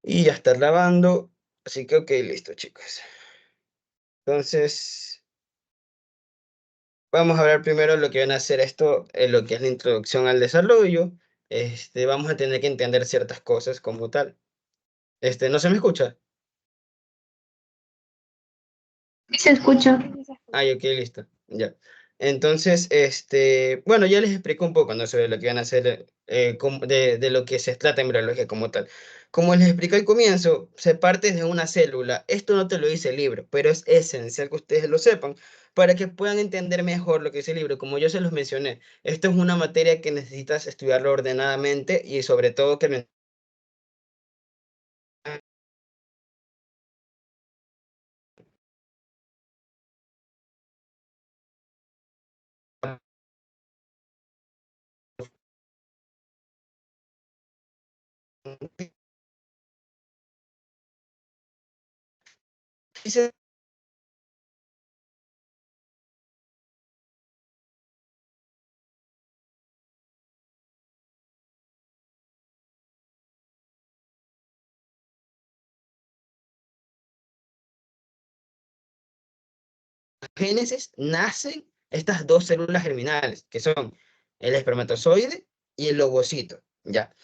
Y ya está grabando. Así que ok, listo, chicos. Entonces, vamos a hablar primero lo que van a hacer esto, lo que es la introducción al desarrollo. Vamos a tener que entender ciertas cosas como tal. ¿No se me escucha? Sí se escucha. Ah, ok, listo. Ya. Entonces, bueno, ya les explico un poco, ¿no? Sobre lo que van a hacer, de lo que se trata en embriología como tal. Como les expliqué al comienzo, se parte de una célula. Esto no te lo dice el libro, pero es esencial que ustedes lo sepan para que puedan entender mejor lo que dice el libro. Como yo se los mencioné, esto es una materia que necesitas estudiarlo ordenadamente y sobre todo que el mensaje génesis nacen estas dos células germinales, que son el espermatozoide y el ovocito, ¿ya?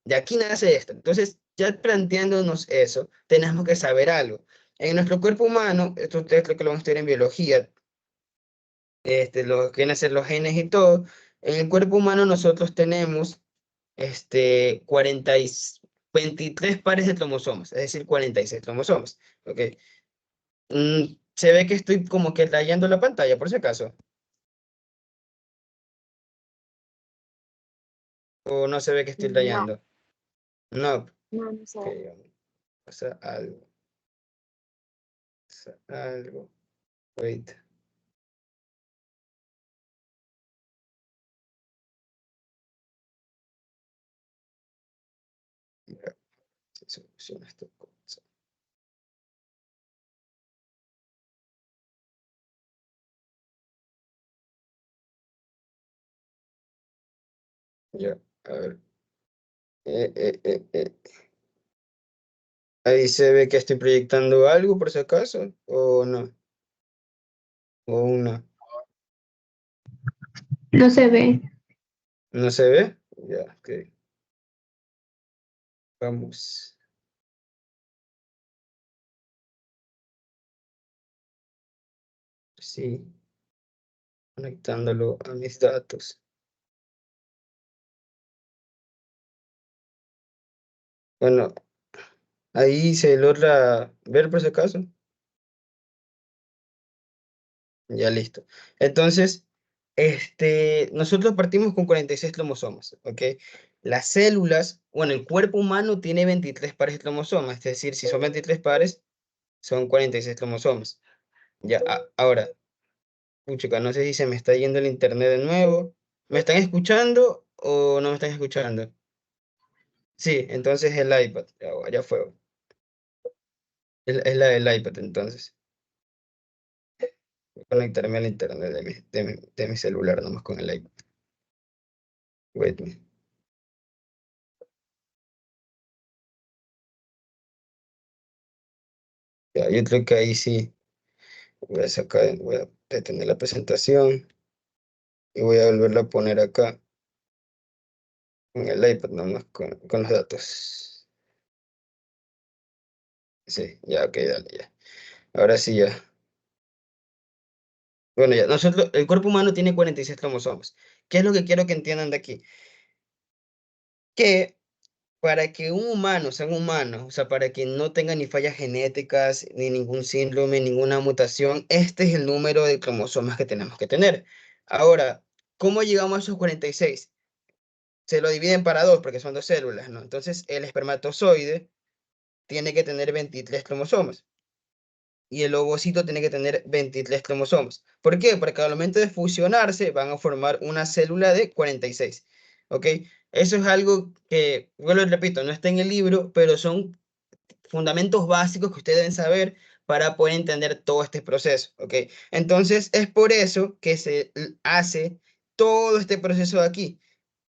De aquí nace esto. Entonces, ya planteándonos eso, tenemos que saber algo. En nuestro cuerpo humano, esto ustedes creo que lo van a estudiar en biología, lo que vienen a ser los genes y todo, en el cuerpo humano nosotros tenemos 40 23 pares de cromosomas, es decir, 46 cromosomas, ¿ok? Se ve que estoy como que rayando la pantalla, por si acaso. ¿O no se ve que estoy No, rayando? No, no sé. que pasa algo, pasa algo. Wait, ya, se soluciona esta cosa. Ya, a ver. Eh, eh, eh, eh. Ahí se ve que estoy proyectando algo, por si acaso, o no, o no. No se ve. ¿No se ve? Ya, ok. Vamos. Sí, conectándolo a mis datos. Bueno, ahí se logra ver por si acaso. Ya listo. Entonces, nosotros partimos con 46 cromosomas, ¿ok? Las células, bueno, el cuerpo humano tiene 23 pares de cromosomas, es decir, si son 23 pares, son 46 cromosomas. Ya, ahora, puchica, no sé si se me está yendo el internet de nuevo. ¿Me están escuchando o no me están escuchando? Sí, entonces el iPad, ya fue. Es la del iPad, entonces. Voy a conectarme al internet de mi celular, nomás con el iPad. Wait me. Ya, yo creo que ahí sí. Voy a detener la presentación y voy a volverla a poner acá en el iPad nomás con los datos. Sí, ya, ok, dale, ya. Ahora sí, ya. Bueno, ya, el cuerpo humano tiene 46 cromosomas. ¿Qué es lo que quiero que entiendan de aquí? Que para que un humano sea un humano, o sea, para que no tenga ni fallas genéticas, ni ningún síndrome, ninguna mutación, este es el número de cromosomas que tenemos que tener. Ahora, ¿cómo llegamos a esos 46? Se lo dividen para dos porque son dos células, ¿no? Entonces, el espermatozoide tiene que tener 23 cromosomas y el ovocito tiene que tener 23 cromosomas. ¿Por qué? Porque al momento de fusionarse van a formar una célula de 46, ¿ok? Eso es algo que, bueno, repito, no está en el libro, pero son fundamentos básicos que ustedes deben saber para poder entender todo este proceso, ¿ok? Entonces, es por eso que se hace todo este proceso de aquí.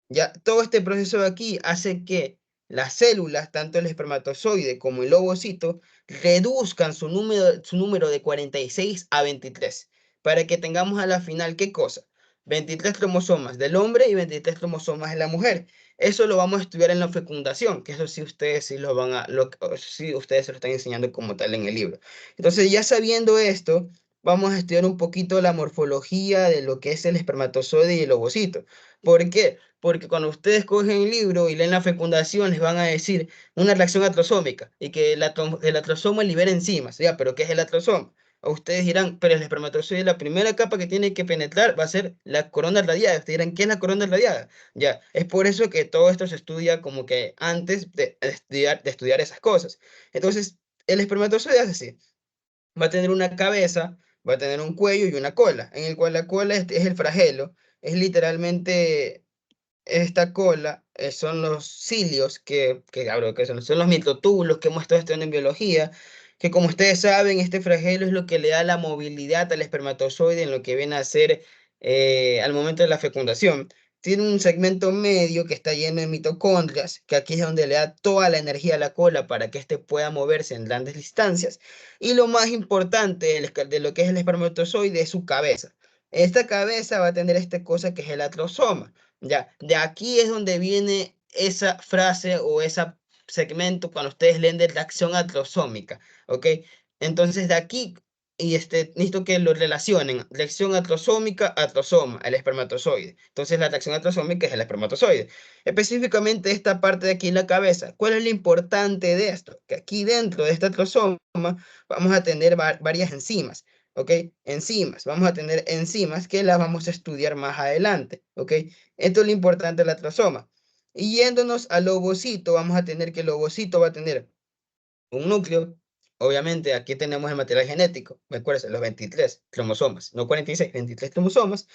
Ya, todo este proceso de aquí hace que las células, tanto el espermatozoide como el ovocito, reduzcan su número de 46 a 23, para que tengamos a la final, ¿qué cosa? 23 cromosomas del hombre y 23 cromosomas de la mujer. Eso lo vamos a estudiar en la fecundación, que eso sí ustedes sí lo van a, sí ustedes se lo están enseñando como tal en el libro. Entonces, ya sabiendo esto, vamos a estudiar un poquito la morfología de lo que es el espermatozoide y el ovocito. ¿Por qué? Porque cuando ustedes cogen el libro y leen la fecundación, les van a decir una reacción atrosómica y que el atrosoma libera enzimas. Ya, pero ¿qué es el atrosoma? O ustedes dirán, pero el espermatozoide, la primera capa que tiene que penetrar va a ser la corona radiada. Ustedes dirán, ¿qué es la corona radiada? Ya, es por eso que todo esto se estudia como que antes de estudiar esas cosas. Entonces, el espermatozoide es así. Va a tener una cabeza, va a tener un cuello y una cola, en el cual la cola es el flagelo, es literalmente esta cola, son los cilios claro, que son los microtúbulos que hemos estado estudiando en biología, que como ustedes saben, este flagelo es lo que le da la movilidad al espermatozoide en lo que viene a ser al momento de la fecundación. Tiene un segmento medio que está lleno de mitocondrias, que aquí es donde le da toda la energía a la cola para que éste pueda moverse en grandes distancias. Y lo más importante de lo que es el espermatozoide es su cabeza. Esta cabeza va a tener esta cosa que es el atrosoma. Ya, de aquí es donde viene esa frase o ese segmento cuando ustedes leen de reacción atrosómica, ¿ok? Entonces de aquí, y necesito que lo relacionen, reacción atrosómica, atrosoma, el espermatozoide. Entonces la reacción atrosómica es el espermatozoide. Específicamente esta parte de aquí en la cabeza. ¿Cuál es lo importante de esto? Que aquí dentro de esta atrosoma vamos a tener varias enzimas. ¿Ok? Enzimas, vamos a tener enzimas que las vamos a estudiar más adelante, ¿ok? Esto es lo importante del atrosoma. Y yéndonos al ovocito, vamos a tener que el ovocito va a tener un núcleo. Obviamente, aquí tenemos el material genético, me acuerdo, los 23 cromosomas, no 46, 23 cromosomas,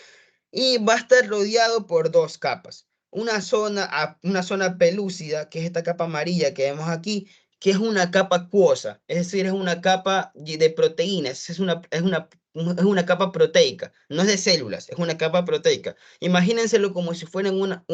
y va a estar rodeado por dos capas. Una zona pelúcida, que es esta capa amarilla que vemos aquí, que es una capa acuosa, es decir, es una capa de proteínas, es una capa proteica, no es de células, es una capa proteica. Imagínenselo como si fuera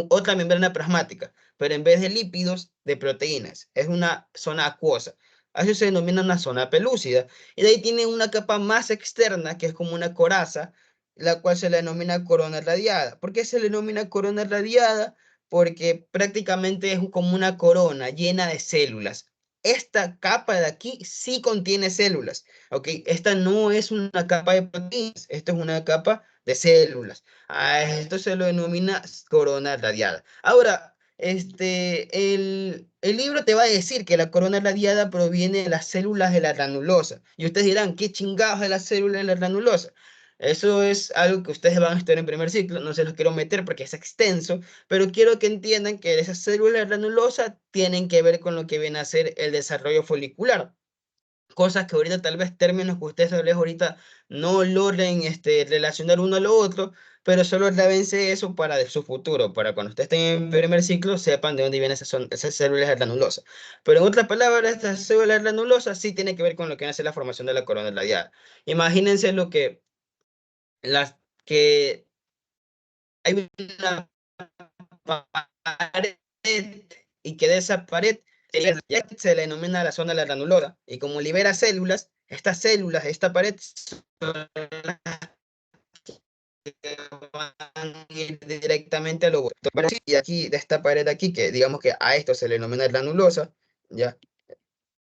otra membrana plasmática, pero en vez de lípidos, de proteínas. Es una zona acuosa. A eso se denomina una zona pelúcida. Y de ahí tiene una capa más externa, que es como una coraza, la cual se le denomina corona radiada. ¿Por qué se le denomina corona radiada? Porque prácticamente es como una corona llena de células. Esta capa de aquí sí contiene células, ¿ok? Esta no es una capa de proteínas, esta es una capa de células. A esto se lo denomina corona radiada. Ahora, el libro te va a decir que la corona radiada proviene de las células de la granulosa. Y ustedes dirán, ¿qué chingados de las células de la granulosa? Eso es algo que ustedes van a estudiar en primer ciclo, no se los quiero meter porque es extenso, pero quiero que entiendan que esas células granulosas tienen que ver con lo que viene a ser el desarrollo folicular. Cosas que ahorita tal vez términos que ustedes tal vez ahorita no logren relacionar uno a lo otro, pero solo vence eso para de su futuro, para cuando ustedes estén en primer ciclo sepan de dónde vienen esas células granulosas. Pero en otras palabras, estas células granulosas sí tienen que ver con lo que viene a ser la formación de la corona radiada. Imagínense las que hay una pared y que de esa pared se le denomina la zona de la granulosa y como libera células, estas células de esta pared van a ir directamente al óvulo. Y aquí de esta pared aquí, que digamos que a esto se le denomina granulosa, ya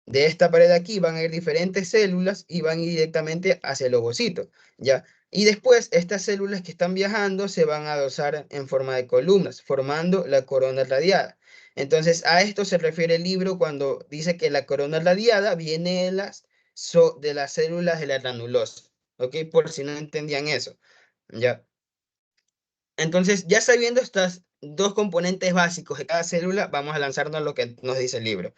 de esta pared de aquí van a ir diferentes células y van a ir directamente hacia el ovocito, ¿ya? Y después estas células que están viajando se van a adosar en forma de columnas, formando la corona radiada. Entonces, a esto se refiere el libro cuando dice que la corona radiada viene de las células de la granulosa, ¿ok? Por si no entendían eso, ¿ya? Entonces, ya sabiendo estos dos componentes básicos de cada célula, vamos a lanzarnos a lo que nos dice el libro.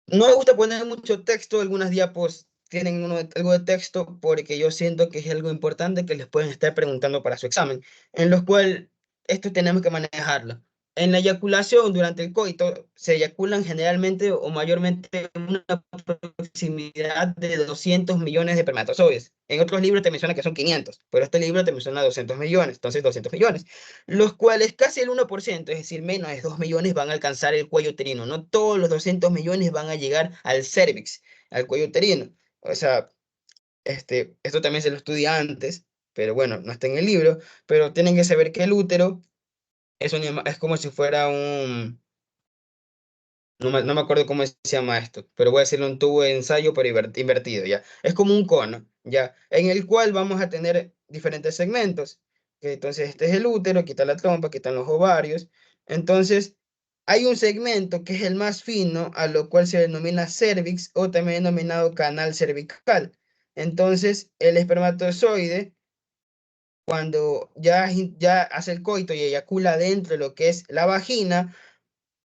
No me gusta poner mucho texto, algunas diapos tienen algo de texto porque yo siento que es algo importante que les pueden estar preguntando para su examen, en los cual esto tenemos que manejarlo. En la eyaculación durante el coito se eyaculan generalmente o mayormente una proximidad de 200 millones de espermatozoides. En otros libros te menciona que son 500, pero este libro te menciona 200 millones, entonces 200 millones, los cuales casi el 1%, es decir, menos de 2 millones van a alcanzar el cuello uterino. No todos los 200 millones van a llegar al cervix, al cuello uterino. O sea, esto también se lo estudia antes, pero bueno, no está en el libro, pero tienen que saber que el útero es como si fuera un, no me acuerdo cómo se llama esto, pero voy a decirlo un tubo de ensayo, pero invertido, ¿ya? Es como un cono, ¿ya? En el cual vamos a tener diferentes segmentos. Que entonces, este es el útero, aquí está la trompa, aquí están los ovarios. Entonces, hay un segmento que es el más fino, a lo cual se denomina cervix o también denominado canal cervical. Entonces, el espermatozoide cuando ya hace el coito y eyacula dentro de lo que es la vagina,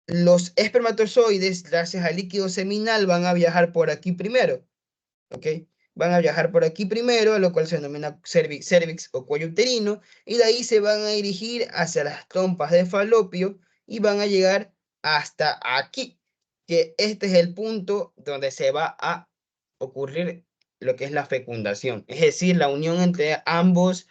los espermatozoides, gracias al líquido seminal, van a viajar por aquí primero, ¿ok? Van a viajar por aquí primero, lo cual se denomina cervix o cuello uterino, y de ahí se van a dirigir hacia las trompas de falopio y van a llegar hasta aquí, que este es el punto donde se va a ocurrir lo que es la fecundación, es decir, la unión entre ambas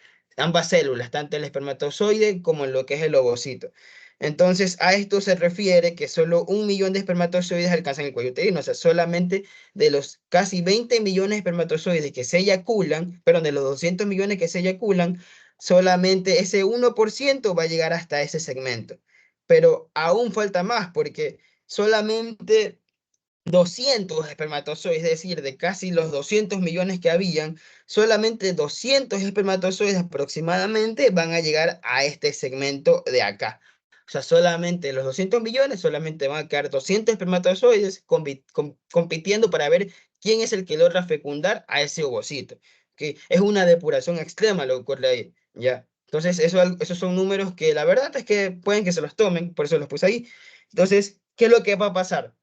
células, tanto el espermatozoide como lo que es el ovocito. Entonces, a esto se refiere que solo 1 millón de espermatozoides alcanzan el cuello uterino, o sea, solamente de los casi 20 millones de espermatozoides que se eyaculan, perdón, de los 200 millones que se eyaculan, solamente ese 1% va a llegar hasta ese segmento. Pero aún falta más porque solamente 200 espermatozoides, es decir, de casi los 200 millones que habían, solamente 200 espermatozoides aproximadamente van a llegar a este segmento de acá. O sea, solamente los 200 millones, solamente van a quedar 200 espermatozoides compitiendo para ver quién es el que logra fecundar a ese ovocito. Que es una depuración extrema lo que ocurre ahí, ¿ya? Entonces, esos son números que la verdad es que pueden que se los tomen, por eso los puse ahí. Entonces, ¿qué es lo que va a pasar?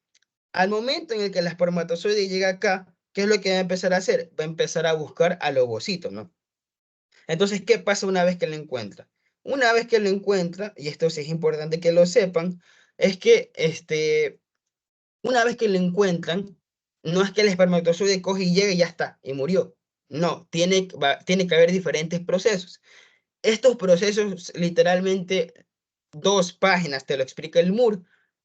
Al momento en el que el espermatozoide llega acá, ¿qué es lo que va a empezar a hacer? Va a empezar a buscar al ovocito, ¿no? Entonces, ¿qué pasa una vez que lo encuentra? Una vez que lo encuentra, y esto sí es importante que lo sepan, es que una vez que lo encuentran, no es que el espermatozoide coge y llega y ya está, y murió. No, tiene que haber diferentes procesos. Estos procesos, literalmente, 2 páginas te lo explica el MUR.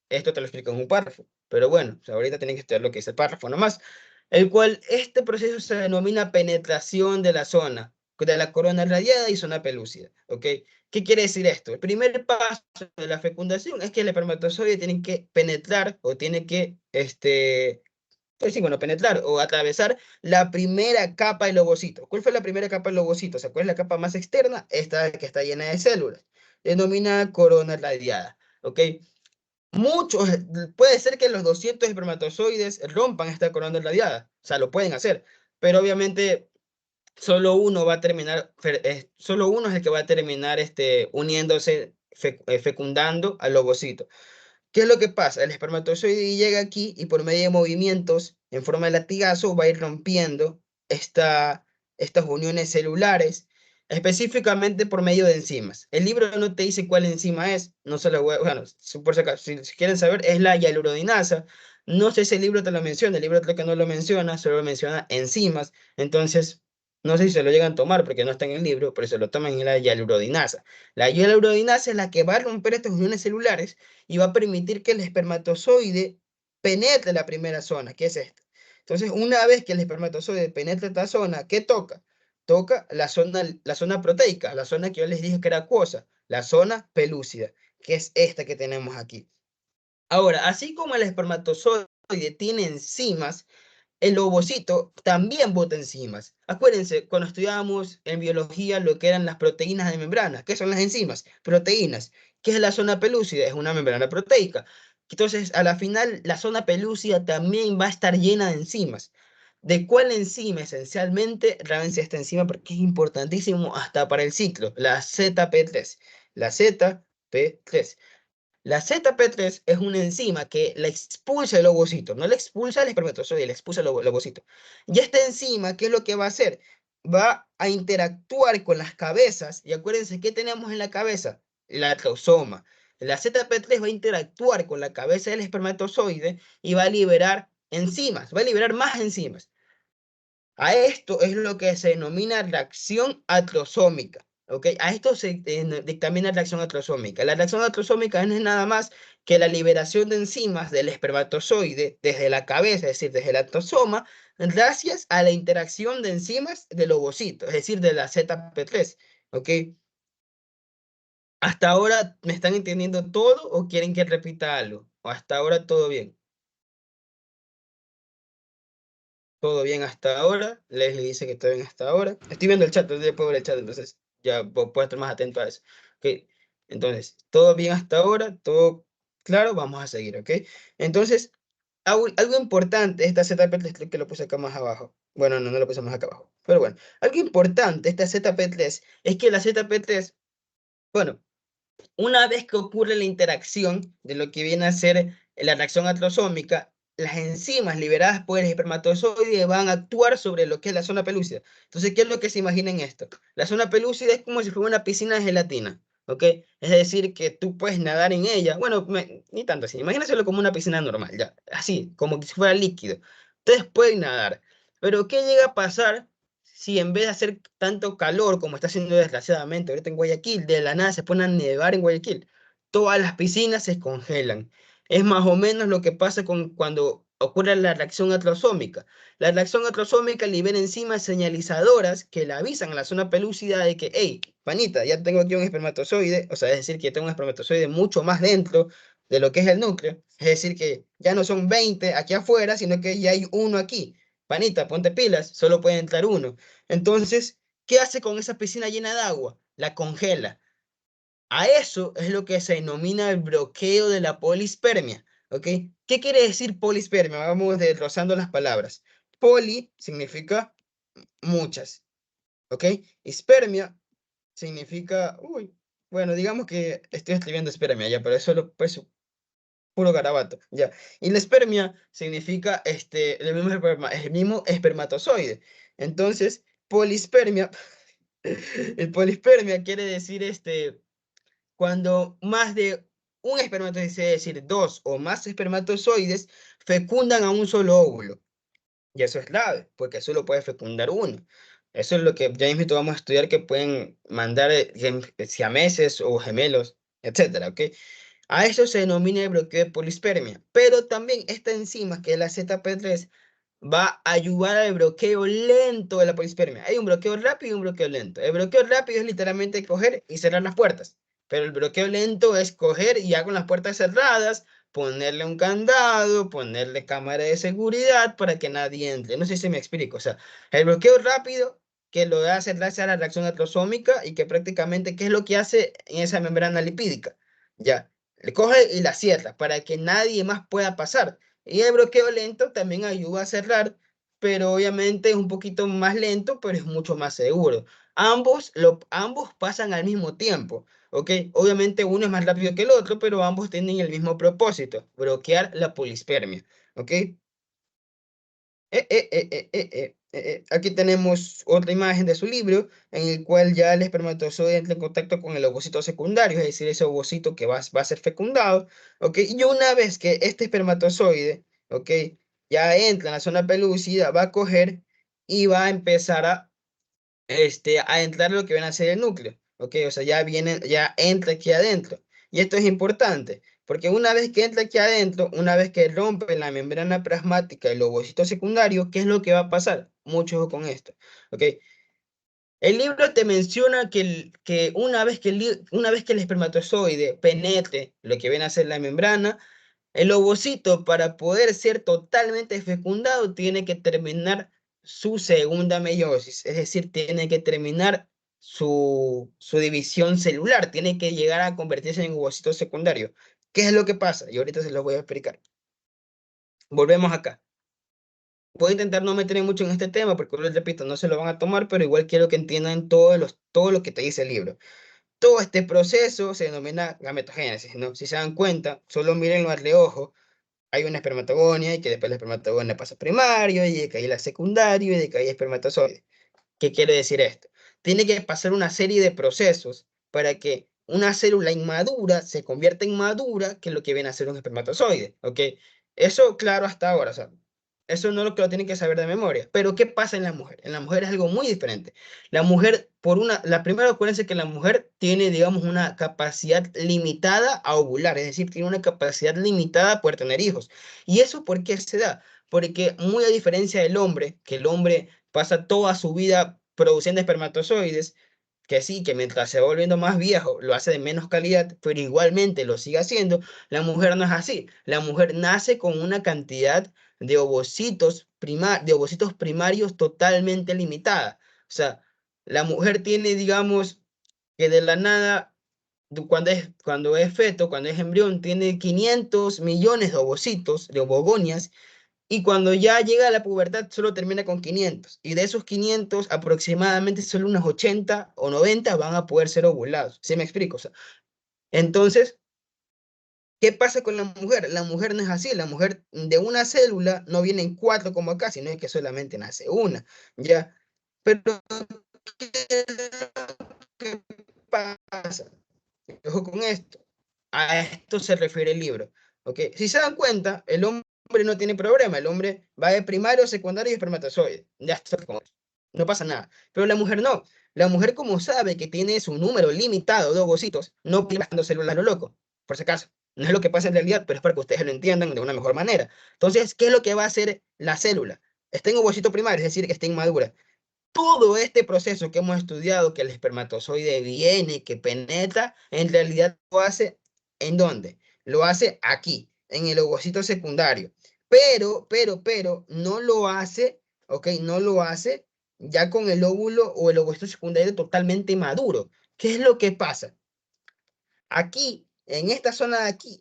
Esto te lo explica en un párrafo. Pero bueno, o sea, ahorita tienen que estudiar lo que es el párrafo nomás. El cual, este proceso se denomina penetración de la zona, de la corona radiada y zona pelúcida. ¿Ok? ¿Qué quiere decir esto? El primer paso de la fecundación es que el espermatozoide tiene que penetrar o tiene que, pues sí, bueno, penetrar o atravesar la primera capa del ovocito. ¿Cuál fue la primera capa del ovocito? O sea, ¿cuál es la capa más externa? Esta que está llena de células, denominada corona radiada. ¿Ok? Muchos, puede ser que los 200 espermatozoides rompan esta corona radiada. O sea, lo pueden hacer. Pero obviamente solo uno va a terminar, solo uno es el que va a terminar uniéndose, fecundando al ovocito. ¿Qué es lo que pasa? El espermatozoide llega aquí y por medio de movimientos en forma de latigazo va a ir rompiendo estas uniones celulares, específicamente por medio de enzimas. El libro no te dice cuál enzima es, no se lo voy a, bueno, por si acaso, si quieren saber, es la hialuronidasa. No sé si el libro te lo menciona, el libro creo que no lo menciona, solo menciona enzimas. Entonces, no sé si se lo llegan a tomar porque no está en el libro, pero se lo toman en la hialuronidasa. La hialuronidasa es la que va a romper estas uniones celulares y va a permitir que el espermatozoide penetre la primera zona, que es esta. Entonces, una vez que el espermatozoide penetra esta zona, ¿qué toca? Toca la zona proteica, la zona que yo les dije que era acuosa, la zona pelúcida, que es esta que tenemos aquí. Ahora, así como el espermatozoide tiene enzimas, el ovocito también bota enzimas. Acuérdense, cuando estudiábamos en biología lo que eran las proteínas de membrana, ¿qué son las enzimas? Proteínas. ¿Qué es la zona pelúcida? Es una membrana proteica. Entonces, a la final, la zona pelúcida también va a estar llena de enzimas. ¿De cuál enzima esencialmente? Rábense esta enzima porque es importantísimo hasta para el ciclo, la ZP3. La ZP3. La ZP3 es una enzima que la expulsa el ovocito, no la expulsa el espermatozoide, la expulsa el ovocito. Y esta enzima, ¿qué es lo que va a hacer? Va a interactuar con las cabezas, y acuérdense, ¿qué tenemos en la cabeza? El atrosoma. La ZP3 va a interactuar con la cabeza del espermatozoide y va a liberar enzimas, va a liberar más enzimas. A esto es lo que se denomina reacción atrosómica. ¿Ok? A esto se dictamina reacción atrosómica. La reacción atrosómica no es nada más que la liberación de enzimas del espermatozoide desde la cabeza, es decir, desde el atrosoma, gracias a la interacción de enzimas del ovocito, es decir, de la ZP3. ¿Ok? ¿Hasta ahora me están entendiendo todo o quieren que repita algo? ¿O hasta ahora todo bien? Todo bien hasta ahora. Leslie dice que todo bien hasta ahora. Estoy viendo el chat, entonces ya puedo ver el chat, entonces ya puedo estar más atento a eso. Ok, entonces, todo bien hasta ahora, todo claro, vamos a seguir, ¿ok? Entonces, algo importante, esta ZP3 que lo puse acá más abajo. Bueno, no lo puse más acá abajo. Pero bueno, algo importante, esta ZP3, es que la ZP3, bueno, una vez que ocurre la interacción de lo que viene a ser la reacción atrosómica, las enzimas liberadas por el espermatozoide van a actuar sobre lo que es la zona pelúcida. Entonces, ¿qué es lo que se imagina en esto? La zona pelúcida es como si fuera una piscina de gelatina, ¿ok? Es decir, que tú puedes nadar en ella. Bueno, ni tanto así. Imagínaselo como una piscina normal, ya. Así, como si fuera líquido. Ustedes pueden nadar. Pero, ¿qué llega a pasar si en vez de hacer tanto calor como está haciendo desgraciadamente ahorita en Guayaquil, de la nada se pone a nevar en Guayaquil? Todas las piscinas se congelan. Es más o menos lo que pasa cuando ocurre la reacción atrosómica. La reacción atrosómica libera enzimas señalizadoras que le avisan a la zona pelúcida de que, hey, panita, ya tengo aquí un espermatozoide, o sea, es decir, que tengo un espermatozoide mucho más dentro de lo que es el núcleo, es decir, que ya no son 20 aquí afuera, sino que ya hay uno aquí. Panita, ponte pilas, solo puede entrar uno. Entonces, ¿qué hace con esa piscina llena de agua? La congela. A eso es lo que se denomina el bloqueo de la polispermia. ¿Ok? ¿Qué quiere decir polispermia? Vamos desglosando las palabras. Poli significa muchas. ¿Ok? Espermia significa, uy, bueno, digamos que estoy escribiendo espermia ya, pero eso es pues, puro garabato, ya. Y la espermia significa el mismo espermatozoide. Entonces, polispermia, el polispermia quiere decir cuando más de un espermatozoide, es decir, dos o más espermatozoides, fecundan a un solo óvulo. Y eso es clave, porque solo puede fecundar uno. Eso es lo que ya mismo vamos a estudiar, que pueden mandar siameses o gemelos, etcétera, ¿ok? A eso se denomina el bloqueo de polispermia. Pero también esta enzima, que es la ZP3, va a ayudar al bloqueo lento de la polispermia. Hay un bloqueo rápido y un bloqueo lento. El bloqueo rápido es literalmente coger y cerrar las puertas. Pero el bloqueo lento es coger y ya con las puertas cerradas, ponerle un candado, ponerle cámara de seguridad para que nadie entre. No sé si me explico. O sea, el bloqueo rápido que lo hace gracias a la reacción atrosómica y que prácticamente, ¿qué es lo que hace en esa membrana lipídica? Ya, le coge y la cierra para que nadie más pueda pasar. Y el bloqueo lento también ayuda a cerrar, pero obviamente es un poquito más lento, pero es mucho más seguro. Ambos pasan al mismo tiempo, ¿ok? Obviamente uno es más rápido que el otro, pero ambos tienen el mismo propósito, bloquear la polispermia, ¿ok? Aquí tenemos otra imagen de su libro en el cual ya el espermatozoide entra en contacto con el ovocito secundario, es decir, ese ovocito que va a ser fecundado, ¿ok? Y una vez que este espermatozoide, ¿ok? Ya entra en la zona pelúcida, va a coger y va a empezar a entrar lo que viene a ser el núcleo, ¿ok? O sea, ya entra aquí adentro. Y esto es importante, porque una vez que entra aquí adentro, una vez que rompe la membrana plasmática del ovocito secundario, ¿qué es lo que va a pasar? Mucho ojo con esto, ¿ok? El libro te menciona que una vez que el espermatozoide penetre lo que viene a ser la membrana, el ovocito, para poder ser totalmente fecundado, tiene que terminar su segunda meiosis, es decir, tiene que terminar su división celular, tiene que llegar a convertirse en ovocito secundario. ¿Qué es lo que pasa? Y ahorita se lo voy a explicar. Volvemos acá. Voy a intentar no meterme mucho en este tema porque, les repito, no se lo van a tomar, pero igual quiero que entiendan todo lo que te dice el libro. Todo este proceso se denomina gametogénesis, ¿no? Si se dan cuenta, solo mírenlo al reojo. Hay una espermatogonia y que después la espermatogonia pasa a primario y de que ahí la secundario y de que ahí espermatozoide. ¿Qué quiere decir esto? Tiene que pasar una serie de procesos para que una célula inmadura se convierte en madura, que es lo que viene a ser un espermatozoide, ¿ok? Eso, claro, hasta ahora, o sea, eso no es lo que lo tienen que saber de memoria. Pero, ¿qué pasa en la mujer? En la mujer es algo muy diferente. La mujer, la primera ocurrencia es que la mujer tiene, digamos, una capacidad limitada a ovular, es decir, tiene una capacidad limitada a poder tener hijos. ¿Y eso por qué se da? Porque muy a diferencia del hombre, que el hombre pasa toda su vida produciendo espermatozoides, que sí, que mientras se va volviendo más viejo, lo hace de menos calidad, pero igualmente lo sigue haciendo, la mujer no es así. La mujer nace con una cantidad de ovocitos, de ovocitos primarios totalmente limitada. O sea, la mujer tiene, digamos, que de la nada, cuando es feto, cuando es embrión, tiene 500 millones de ovocitos, de ovogonias, y cuando ya llega a la pubertad solo termina con 500. Y de esos 500, aproximadamente solo unos 80 o 90 van a poder ser ovulados. ¿Sí me explico? O sea, entonces, ¿qué pasa con la mujer? La mujer no es así. La mujer de una célula no vienen cuatro como acá, sino que solamente nace una. ¿Ya? Pero, ¿qué pasa? Ojo con esto. A esto se refiere el libro. ¿Ok? Si se dan cuenta, el hombre no tiene problema. El hombre va de primario, secundario y espermatozoide. Ya está. No pasa nada. Pero la mujer no. La mujer, como sabe que tiene su número limitado de ovocitos, no puede gastando células a lo loco. Por si acaso. No es lo que pasa en realidad, pero es para que ustedes lo entiendan de una mejor manera. Entonces, ¿qué es lo que va a hacer la célula? Está en ovocito primario, es decir, que está inmadura. Todo este proceso que hemos estudiado, que el espermatozoide viene, que penetra, en realidad lo hace ¿en dónde? Lo hace aquí, en el ovocito secundario. Pero, no lo hace, ¿ok? No lo hace ya con el óvulo o el ovocito secundario totalmente maduro. ¿Qué es lo que pasa? Aquí, en esta zona de aquí,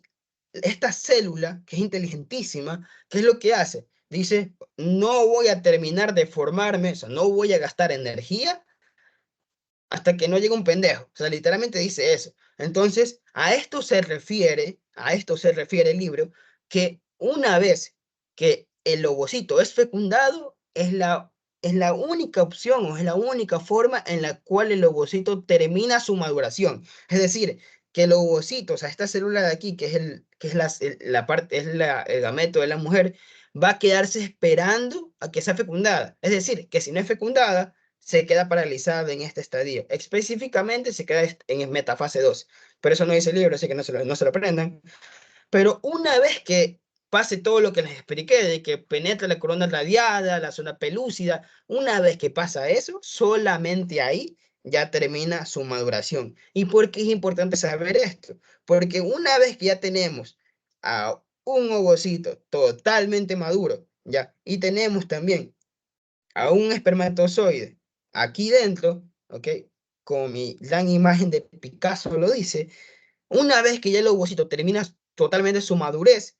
esta célula, que es inteligentísima, ¿qué es lo que hace? Dice, no voy a terminar de formarme, o sea, no voy a gastar energía hasta que no llegue un pendejo. O sea, literalmente dice eso. Entonces, a esto se refiere el libro, que una vez que el ovocito es fecundado, es la única opción o es la única forma en la cual el ovocito termina su maduración. Es decir, que el ovocito, o sea, esta célula de aquí, que es la parte, el gameto de la mujer, va a quedarse esperando a que sea fecundada. Es decir, que si no es fecundada, se queda paralizada en este estadio. Específicamente se queda en metafase 2. Pero eso no dice el libro, así que no se lo aprendan. Pero una vez que pase todo lo que les expliqué, de que penetra la corona radiada, la zona pelúcida, una vez que pasa eso, solamente ahí ya termina su maduración. ¿Y por qué es importante saber esto? Porque una vez que ya tenemos a un ovocito totalmente maduro, ya, y tenemos también a un espermatozoide aquí dentro, ¿ok? Como mi gran imagen de Picasso lo dice, una vez que ya el ovocito termina totalmente su madurez,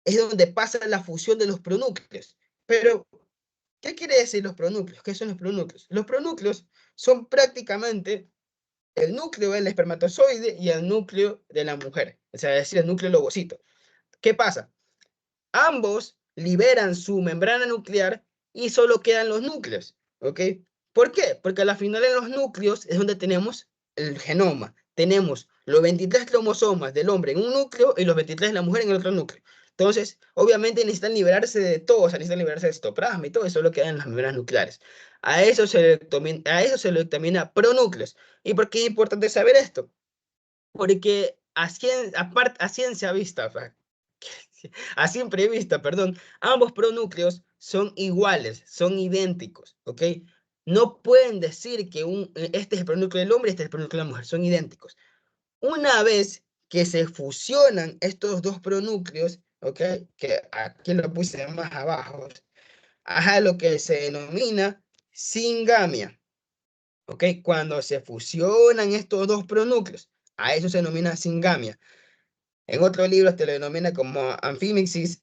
es donde pasa la fusión de los pronúcleos. Pero, ¿qué quiere decir los pronúcleos? ¿Qué son los pronúcleos? Los pronúcleos son prácticamente el núcleo del espermatozoide y el núcleo de la mujer, o sea, es decir, el núcleo del ovocito. ¿Qué pasa? Ambos liberan su membrana nuclear y solo quedan los núcleos, ¿ok? ¿Por qué? Porque a la final en los núcleos es donde tenemos el genoma. Tenemos los 23 cromosomas del hombre en un núcleo y los 23 de la mujer en el otro núcleo. Entonces, obviamente necesitan liberarse de todo, o sea, necesitan liberarse de citoplasma y todo, eso solo queda en las membranas nucleares. A eso se le determina pronúcleos. ¿Y por qué es importante saber esto? Porque a ciencia vista, o sea, a simple vista, perdón, ambos pronúcleos son iguales, son idénticos, ¿ok? No pueden decir que este es el pronúcleo del hombre y este es el pronúcleo de la mujer, son idénticos. Una vez que se fusionan estos dos pronúcleos, ¿ok? Que aquí lo puse más abajo, ajá, lo que se denomina singamia, ¿ok? Cuando se fusionan estos dos pronúcleos, a eso se denomina singamia. En otros libros te lo denomina como anfímixis,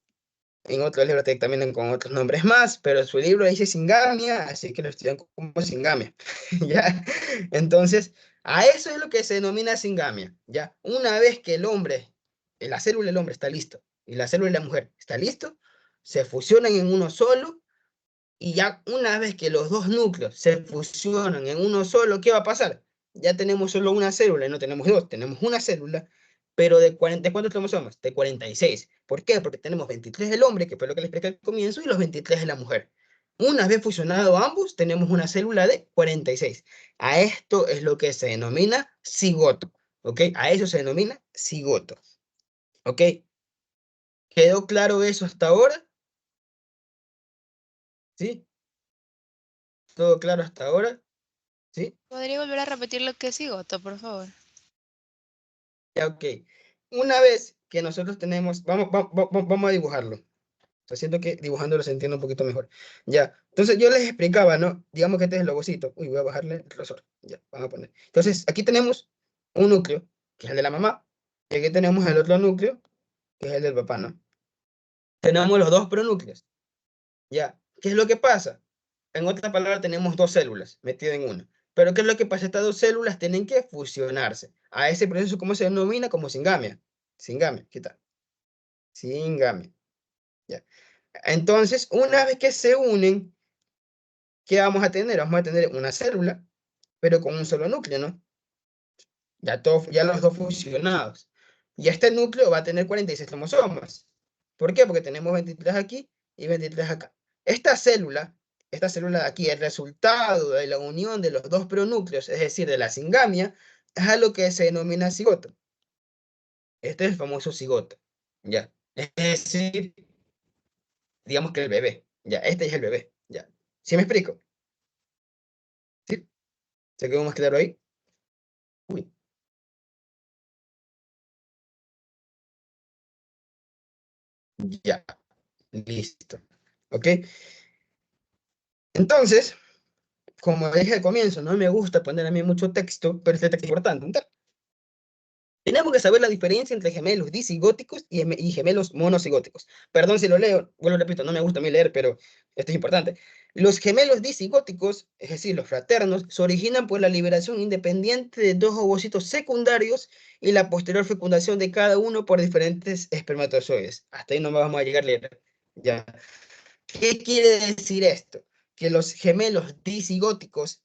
en otros libros te dictaminan con otros nombres más, pero su libro dice singamia, así que lo estudian como singamia, ¿ya? Entonces, a eso es lo que se denomina singamia, ¿ya? Una vez que la célula del hombre está listo y la célula de la mujer está listo, se fusionan en uno solo y ya una vez que los dos núcleos se fusionan en uno solo, ¿qué va a pasar? ya tenemos solo una célula, y no tenemos dos, tenemos una célula, pero de 40, ¿de cuántos cromosomas? De 46. ¿Por qué? Porque tenemos 23 del hombre, que fue lo que les expliqué al comienzo, y los 23 de la mujer. Una vez fusionado ambos, tenemos una célula de 46. A esto es lo que se denomina cigoto, ¿ok? A eso se denomina cigoto, ¿ok? ¿Quedó claro eso hasta ahora? ¿Sí? ¿Todo claro hasta ahora? ¿Sí? ¿Podría volver a repetir lo que es cigoto, por favor? Ya, ok. Una vez que nosotros tenemos, vamos a dibujarlo. O sea, siento que dibujándolo se entiende un poquito mejor. Ya. Entonces yo les explicaba, ¿no? Digamos que este es el logocito. Uy, voy a bajarle el grosor. Ya, vamos a poner. Entonces, aquí tenemos un núcleo, que es el de la mamá. Y aquí tenemos el otro núcleo, que es el del papá, ¿no? Tenemos los dos pronúcleos. Ya. ¿Qué es lo que pasa? En otra palabra, tenemos dos células metidas en una. Pero ¿qué es lo que pasa? Estas dos células tienen que fusionarse. A ese proceso, ¿cómo se denomina? Como singamia. Singamia, ¿qué tal? Singamia. Ya. Entonces, una vez que se unen, ¿qué vamos a tener? Vamos a tener una célula, pero con un solo núcleo, ¿no? Ya, ya los dos fusionados. Y este núcleo va a tener 46 cromosomas. ¿Por qué? Porque tenemos 23 aquí y 23 acá. Esta célula de aquí, el resultado de la unión de los dos pronúcleos, es decir, de la singamia, es a lo que se denomina cigoto. Este es el famoso cigoto. Ya. Es decir, digamos que el bebé. Ya, este es el bebé. Ya. ¿Sí me explico? ¿Sí? ¿Se quedó más claro ahí? Uy, ya. Listo. ¿Ok? Entonces, como dije al comienzo, no me gusta poner a mí mucho texto, pero este texto es importante. Tenemos que saber la diferencia entre gemelos disigóticos y gemelos monocigóticos. Perdón si lo leo, vuelvo repito, no me gusta a mí leer, pero esto es importante. Los gemelos disigóticos, es decir, los fraternos, se originan por la liberación independiente de dos ovocitos secundarios y la posterior fecundación de cada uno por diferentes espermatozoides. Hasta ahí no vamos a llegar a leer. Ya. ¿Qué quiere decir esto? Que los gemelos disigóticos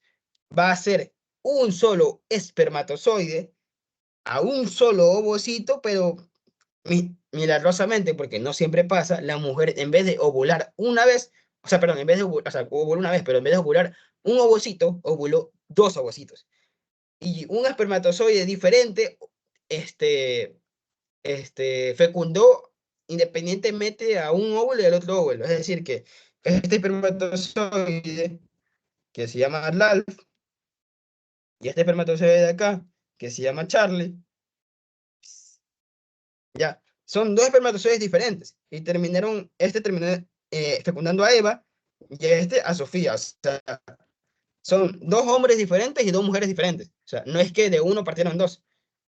va a ser un solo espermatozoide a un solo ovocito, pero milagrosamente, porque no siempre pasa, la mujer en vez de ovular una vez, o sea, perdón, en vez de ovular, o sea, ovuló una vez, pero en vez de ovular un ovocito, ovuló dos ovocitos. Y un espermatozoide diferente, este, fecundó independientemente a un óvulo y al otro óvulo. Es decir, que este espermatozoide, que se llama Ralph, y este espermatozoide de acá, que se llama Charlie, ya, son dos espermatozoides diferentes. Y terminó fecundando a Eva y este a Sofía. O sea, son dos hombres diferentes y dos mujeres diferentes. O sea, no es que de uno partieron dos.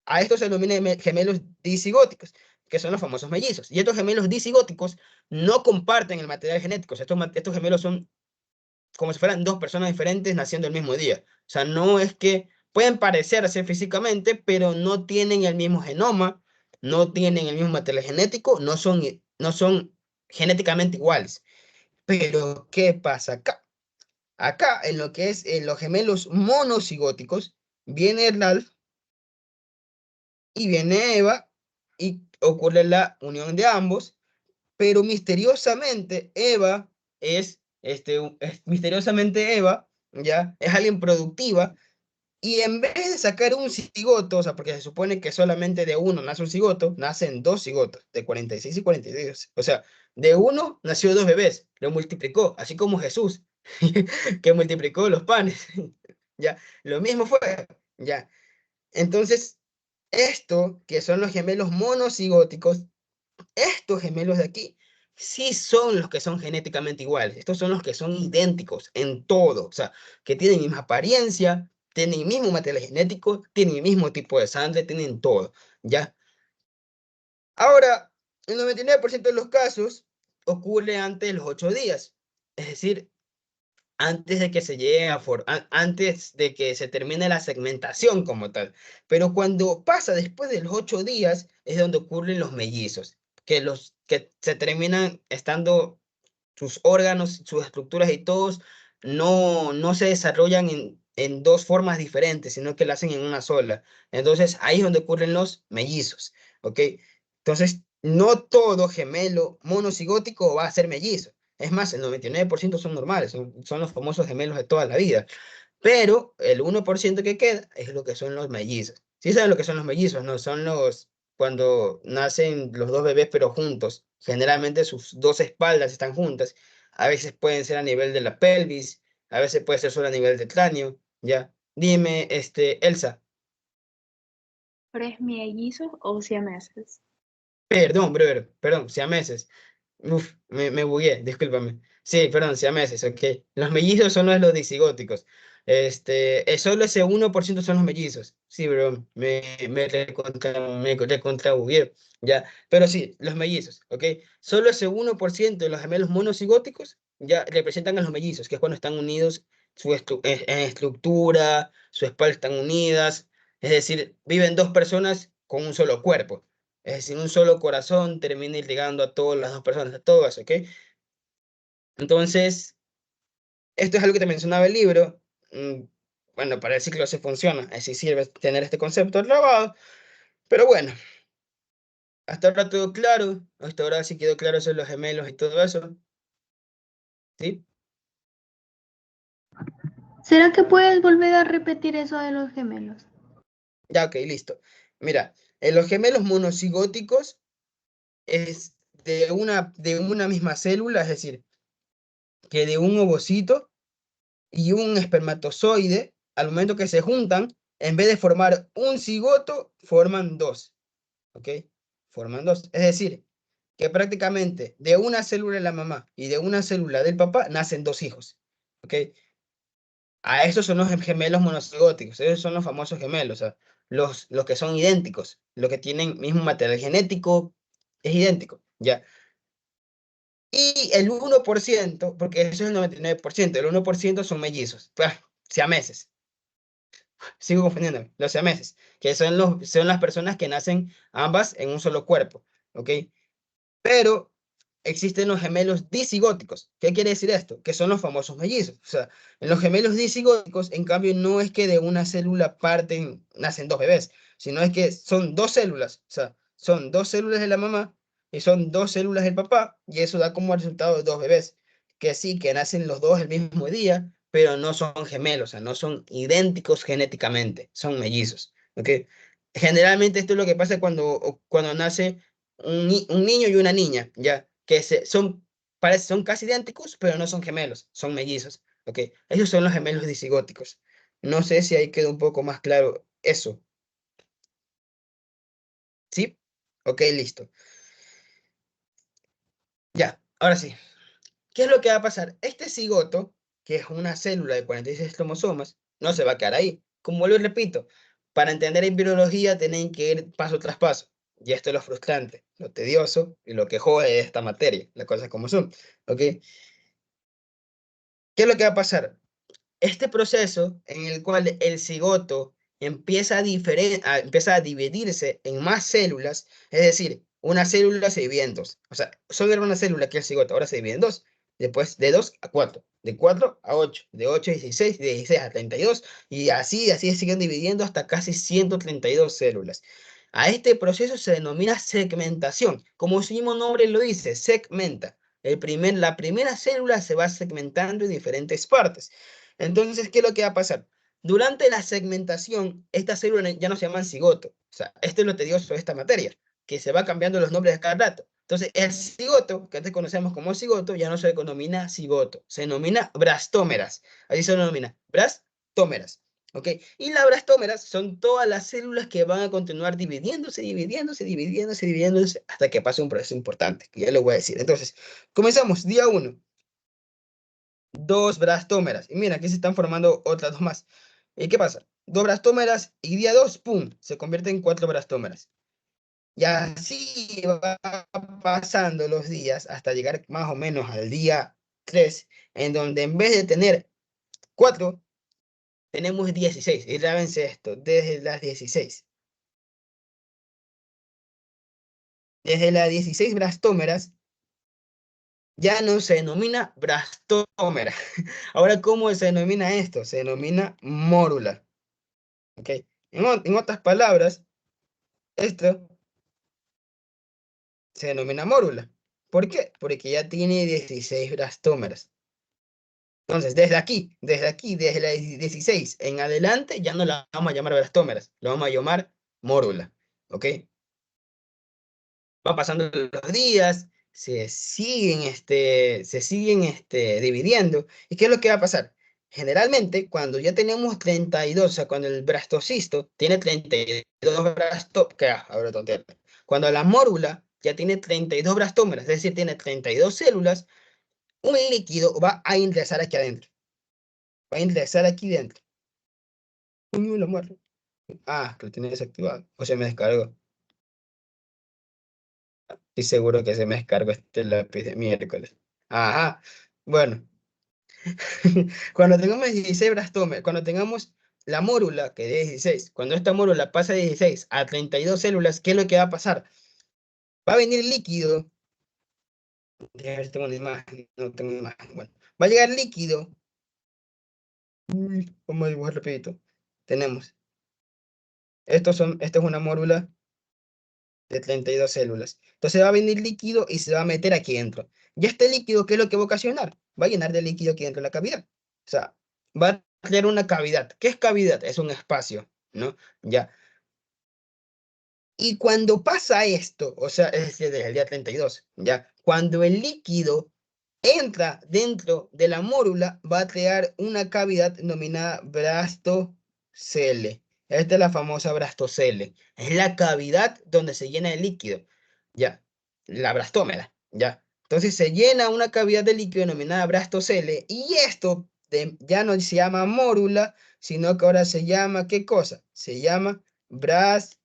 A estos se denomina gemelos disigóticos, que son los famosos mellizos. Y estos gemelos disigóticos no comparten el material genético. O sea, estos gemelos son como si fueran dos personas diferentes naciendo el mismo día. O sea, no es que pueden parecerse físicamente, pero no tienen el mismo genoma, no tienen el mismo material genético, no son genéticamente iguales. Pero, ¿qué pasa acá? Acá, en lo que es en los gemelos monocigóticos, viene Ralph y viene Eva y ocurre la unión de ambos, pero misteriosamente misteriosamente Eva, ya, es alguien productiva y en vez de sacar un cigoto, o sea, porque se supone que solamente de uno nace un cigoto, nacen dos cigotos, de 46 y 42. O sea, de uno nació dos bebés, lo multiplicó, así como Jesús, que multiplicó los panes. Ya, lo mismo fue, ya. Entonces, esto, que son los gemelos monocigóticos, estos gemelos de aquí sí son los que son genéticamente iguales. Estos son los que son idénticos en todo. O sea, que tienen misma apariencia, tienen el mismo material genético, tienen el mismo tipo de sangre, tienen todo. ¿Ya? Ahora, el 99% de los casos ocurre antes de los 8 días. Es decir, antes de que se llegue antes de que se termine la segmentación como tal. Pero cuando pasa después de los 8 días es donde ocurren los mellizos, que se terminan sus órganos, sus estructuras y todos no se desarrollan en dos formas diferentes, sino que la hacen en una sola. Entonces, ahí es donde ocurren los mellizos, ¿ok? Entonces, no todo gemelo monocigótico va a ser mellizo. Es más, el 99% son normales, son los famosos gemelos de toda la vida. Pero el 1% que queda es lo que son los mellizos. ¿Sí saben lo que son los mellizos? No, son los cuando nacen los dos bebés pero juntos. Generalmente sus dos espaldas están juntas. A veces pueden ser a nivel de la pelvis, a veces puede ser solo a nivel del cráneo, ¿ya? Dime, Elsa, ¿Tres mellizos o siameses? perdón, brother, perdón, siameses. Uf, me bugué, discúlpame. Sí, perdón, siameses, ok. Los mellizos son los disigóticos. Solo ese 1% son los mellizos. Sí, bro, me recontra bugué, ya. Pero sí, los mellizos, ok. Solo ese 1% de los gemelos monocigóticos ya representan a los mellizos, que es cuando están unidos en estructura, su espalda están unidas. Es decir, viven dos personas con un solo cuerpo. Es decir, un solo corazón termina irrigando a todas las dos personas, a todas, ¿ok? Entonces, esto es algo que te mencionaba el libro. mm, Bueno, para el ciclo se funciona, así sirve tener este concepto grabado. Pero bueno, hasta ahora todo claro. Hasta ahora sí quedó claro sobre los gemelos y todo eso. ¿Sí? ¿Será que puedes volver a repetir eso de los gemelos? Ya, ok, listo. Mira, en los gemelos monocigóticos es de una misma célula, es decir, que de un ovocito y un espermatozoide, al momento que se juntan, en vez de formar un cigoto, forman dos, ¿ok? Forman dos. Es decir, que prácticamente de una célula de la mamá y de una célula del papá nacen dos hijos, ¿ok? A esos son los gemelos monocigóticos, esos son los famosos gemelos, o sea, los que son idénticos, los que tienen mismo material genético, es idéntico, ¿ya? Y el 1%, porque eso es el 99%, el 1% son mellizos, siameses. Sigo confundiéndome, los siameses, que son las personas que nacen ambas en un solo cuerpo, ¿ok? Pero existen los gemelos disigóticos. ¿Qué quiere decir esto? Que son los famosos mellizos. O sea, en los gemelos disigóticos, en cambio, no es que de una célula nacen dos bebés, sino es que son dos células. O sea, son dos células de la mamá y son dos células del papá, y eso da como resultado dos bebés, que sí, que nacen los dos el mismo día, pero no son gemelos, o sea, no son idénticos genéticamente, son mellizos. ¿Ok? Generalmente esto es lo que pasa cuando nace un niño y una niña, ya, son casi idénticos, pero no son gemelos, son mellizos, ¿ok? Esos son los gemelos disigóticos. No sé si ahí quedó un poco más claro eso, ¿sí? Ok, listo. Ya, ahora sí. ¿Qué es lo que va a pasar? Este cigoto, que es una célula de 46 cromosomas, no se va a quedar ahí. Como lo repito, para entender en biología tienen que ir paso tras paso. Y esto es lo frustrante, lo tedioso y lo que jode de esta materia, las cosas como son, ¿ok? ¿Qué es lo que va a pasar? Este proceso en el cual el cigoto empieza a dividirse en más células, es decir, una célula se divide en dos. O sea, solo era una célula que es el cigoto, ahora se divide en dos. Después de 2 a 4, de 4 a 8, de 8 a 16, de 16 a 32, y así siguen dividiendo hasta casi 132 células. A este proceso se denomina segmentación. Como su mismo nombre lo dice, segmenta. La primera célula se va segmentando en diferentes partes. Entonces, ¿qué es lo que va a pasar? Durante la segmentación, estas células ya no se llaman cigoto. O sea, esto es lo tedioso de esta materia, que se va cambiando los nombres de cada rato. Entonces, el cigoto, que antes conocemos como cigoto, ya no se denomina cigoto, se denomina brastómeras. Así se denomina, brastómeras. ¿Ok? Y las brastómeras son todas las células que van a continuar dividiéndose hasta que pase un proceso importante, que ya lo voy a decir. Entonces, comenzamos, día 1, dos brastómeras. Y mira, aquí se están formando otras dos más. ¿Y qué pasa? Dos brastómeras y día 2, ¡pum! Se convierte en cuatro brastómeras. Y así va pasando los días hasta llegar más o menos al día 3, en donde en vez de tener 4 tenemos 16. Y grábense esto, desde las 16. Desde las 16 brastómeras ya no se denomina brastómera. Ahora, ¿cómo se denomina esto? Se denomina mórula. ¿Ok? En otras palabras, esto se denomina mórula. ¿Por qué? Porque ya tiene 16 brastómeras. Entonces, desde la 16 en adelante, ya no la vamos a llamar brastómeras, la vamos a llamar mórula. ¿Ok? Va pasando los días, se siguen dividiendo. ¿Y qué es lo que va a pasar? Generalmente, cuando ya tenemos 32, o sea, cuando el blastocisto tiene 32 ahora tontería. Cuando la mórula ya tiene 32 blastómeras, es decir, tiene 32 células, un líquido va a ingresar aquí adentro. Va a ingresar aquí dentro. Uy, lo muerto. Ah, que lo tiene desactivado. O se me descargó. Estoy seguro que se me descargó este lápiz de miércoles. Ajá. Bueno, cuando tengamos 16 brastómeros, cuando tengamos la mórula, que es 16, cuando esta mórula pasa de 16 a 32 células, ¿qué es lo que va a pasar? Va a venir líquido. Déjame ver si tengo una imagen. No tengo una imagen. Bueno, va a llegar líquido. Uy, vamos a dibujar rapidito. Tenemos. Esta es una mórula de 32 células. Entonces va a venir líquido y se va a meter aquí dentro. Y este líquido, ¿qué es lo que va a ocasionar? Va a llenar de líquido aquí dentro de la cavidad. O sea, va a crear una cavidad. ¿Qué es cavidad? Es un espacio, ¿no? Ya. Y cuando pasa esto, o sea, es decir, desde el día 32, ya, cuando el líquido entra dentro de la mórula, va a crear una cavidad denominada brastocele. Esta es la famosa brastocele. Es la cavidad donde se llena el líquido, ya, la brastómera, ya. Entonces se llena una cavidad de líquido denominada brastocele y esto ya no se llama mórula, sino que ahora se llama, ¿qué cosa? Se llama brastocisto.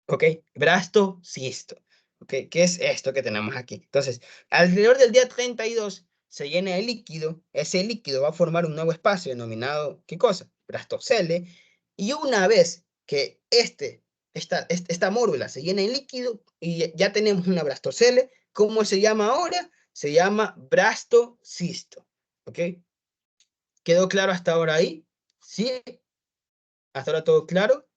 ¿Ok? Brastocisto. ¿Ok? ¿Qué es esto que tenemos aquí? Entonces, alrededor del día 32 se llena de líquido. Ese líquido va a formar un nuevo espacio denominado, ¿qué cosa? Brastocele. Y una vez que esta mórula se llena de líquido y ya tenemos una brastocele, ¿cómo se llama ahora? Se llama brastocisto. ¿Ok? ¿Quedó claro hasta ahora ahí? ¿Sí? ¿Hasta ahora todo claro?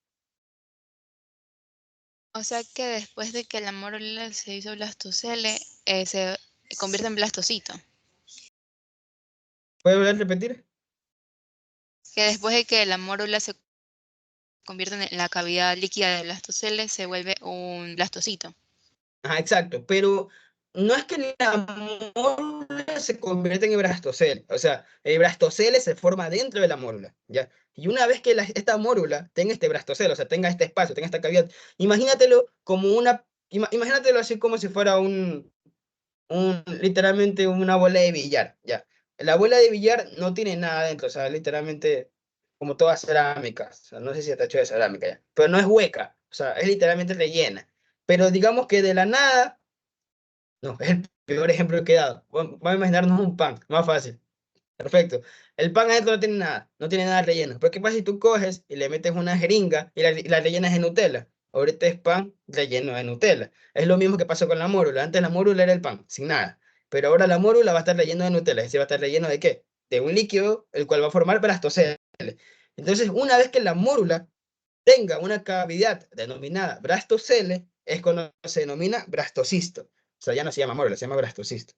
O sea que después de que la mórula se hizo blastocele, se convierte en blastocito. ¿Puede volver a repetir? Que después de que la mórula se convierte en la cavidad líquida del blastocele, se vuelve un blastocito. Ajá, exacto, pero no es que la mórula se convierta en el brastocele, o sea, el brastocele se forma dentro de la mórula, ¿ya? Y una vez que esta mórula tenga este brastocele, o sea, tenga este espacio, tenga esta cavidad, imagínatelo como imagínatelo así como si fuera literalmente una bola de billar, ¿ya? La bola de billar no tiene nada dentro, o sea, literalmente como toda cerámica, o sea, no sé si está hecho de cerámica ya, pero no es hueca, o sea, es literalmente rellena. Pero digamos que de la nada, no, es el peor ejemplo que he dado. Vamos a imaginarnos un pan, más fácil. Perfecto. El pan adentro no tiene nada relleno. Pero ¿qué pasa si tú coges y le metes una jeringa y la rellenas de Nutella? Ahorita es pan relleno de Nutella. Es lo mismo que pasó con la mórula. Antes la mórula era el pan, sin nada. Pero ahora la mórula va a estar relleno de Nutella. Es decir, va a estar relleno ¿de qué? De un líquido, el cual va a formar brastocele. Entonces, una vez que la mórula tenga una cavidad denominada brastocele, es cuando se denomina brastocisto. O sea, ya no se llama mórula, se llama brastocisto.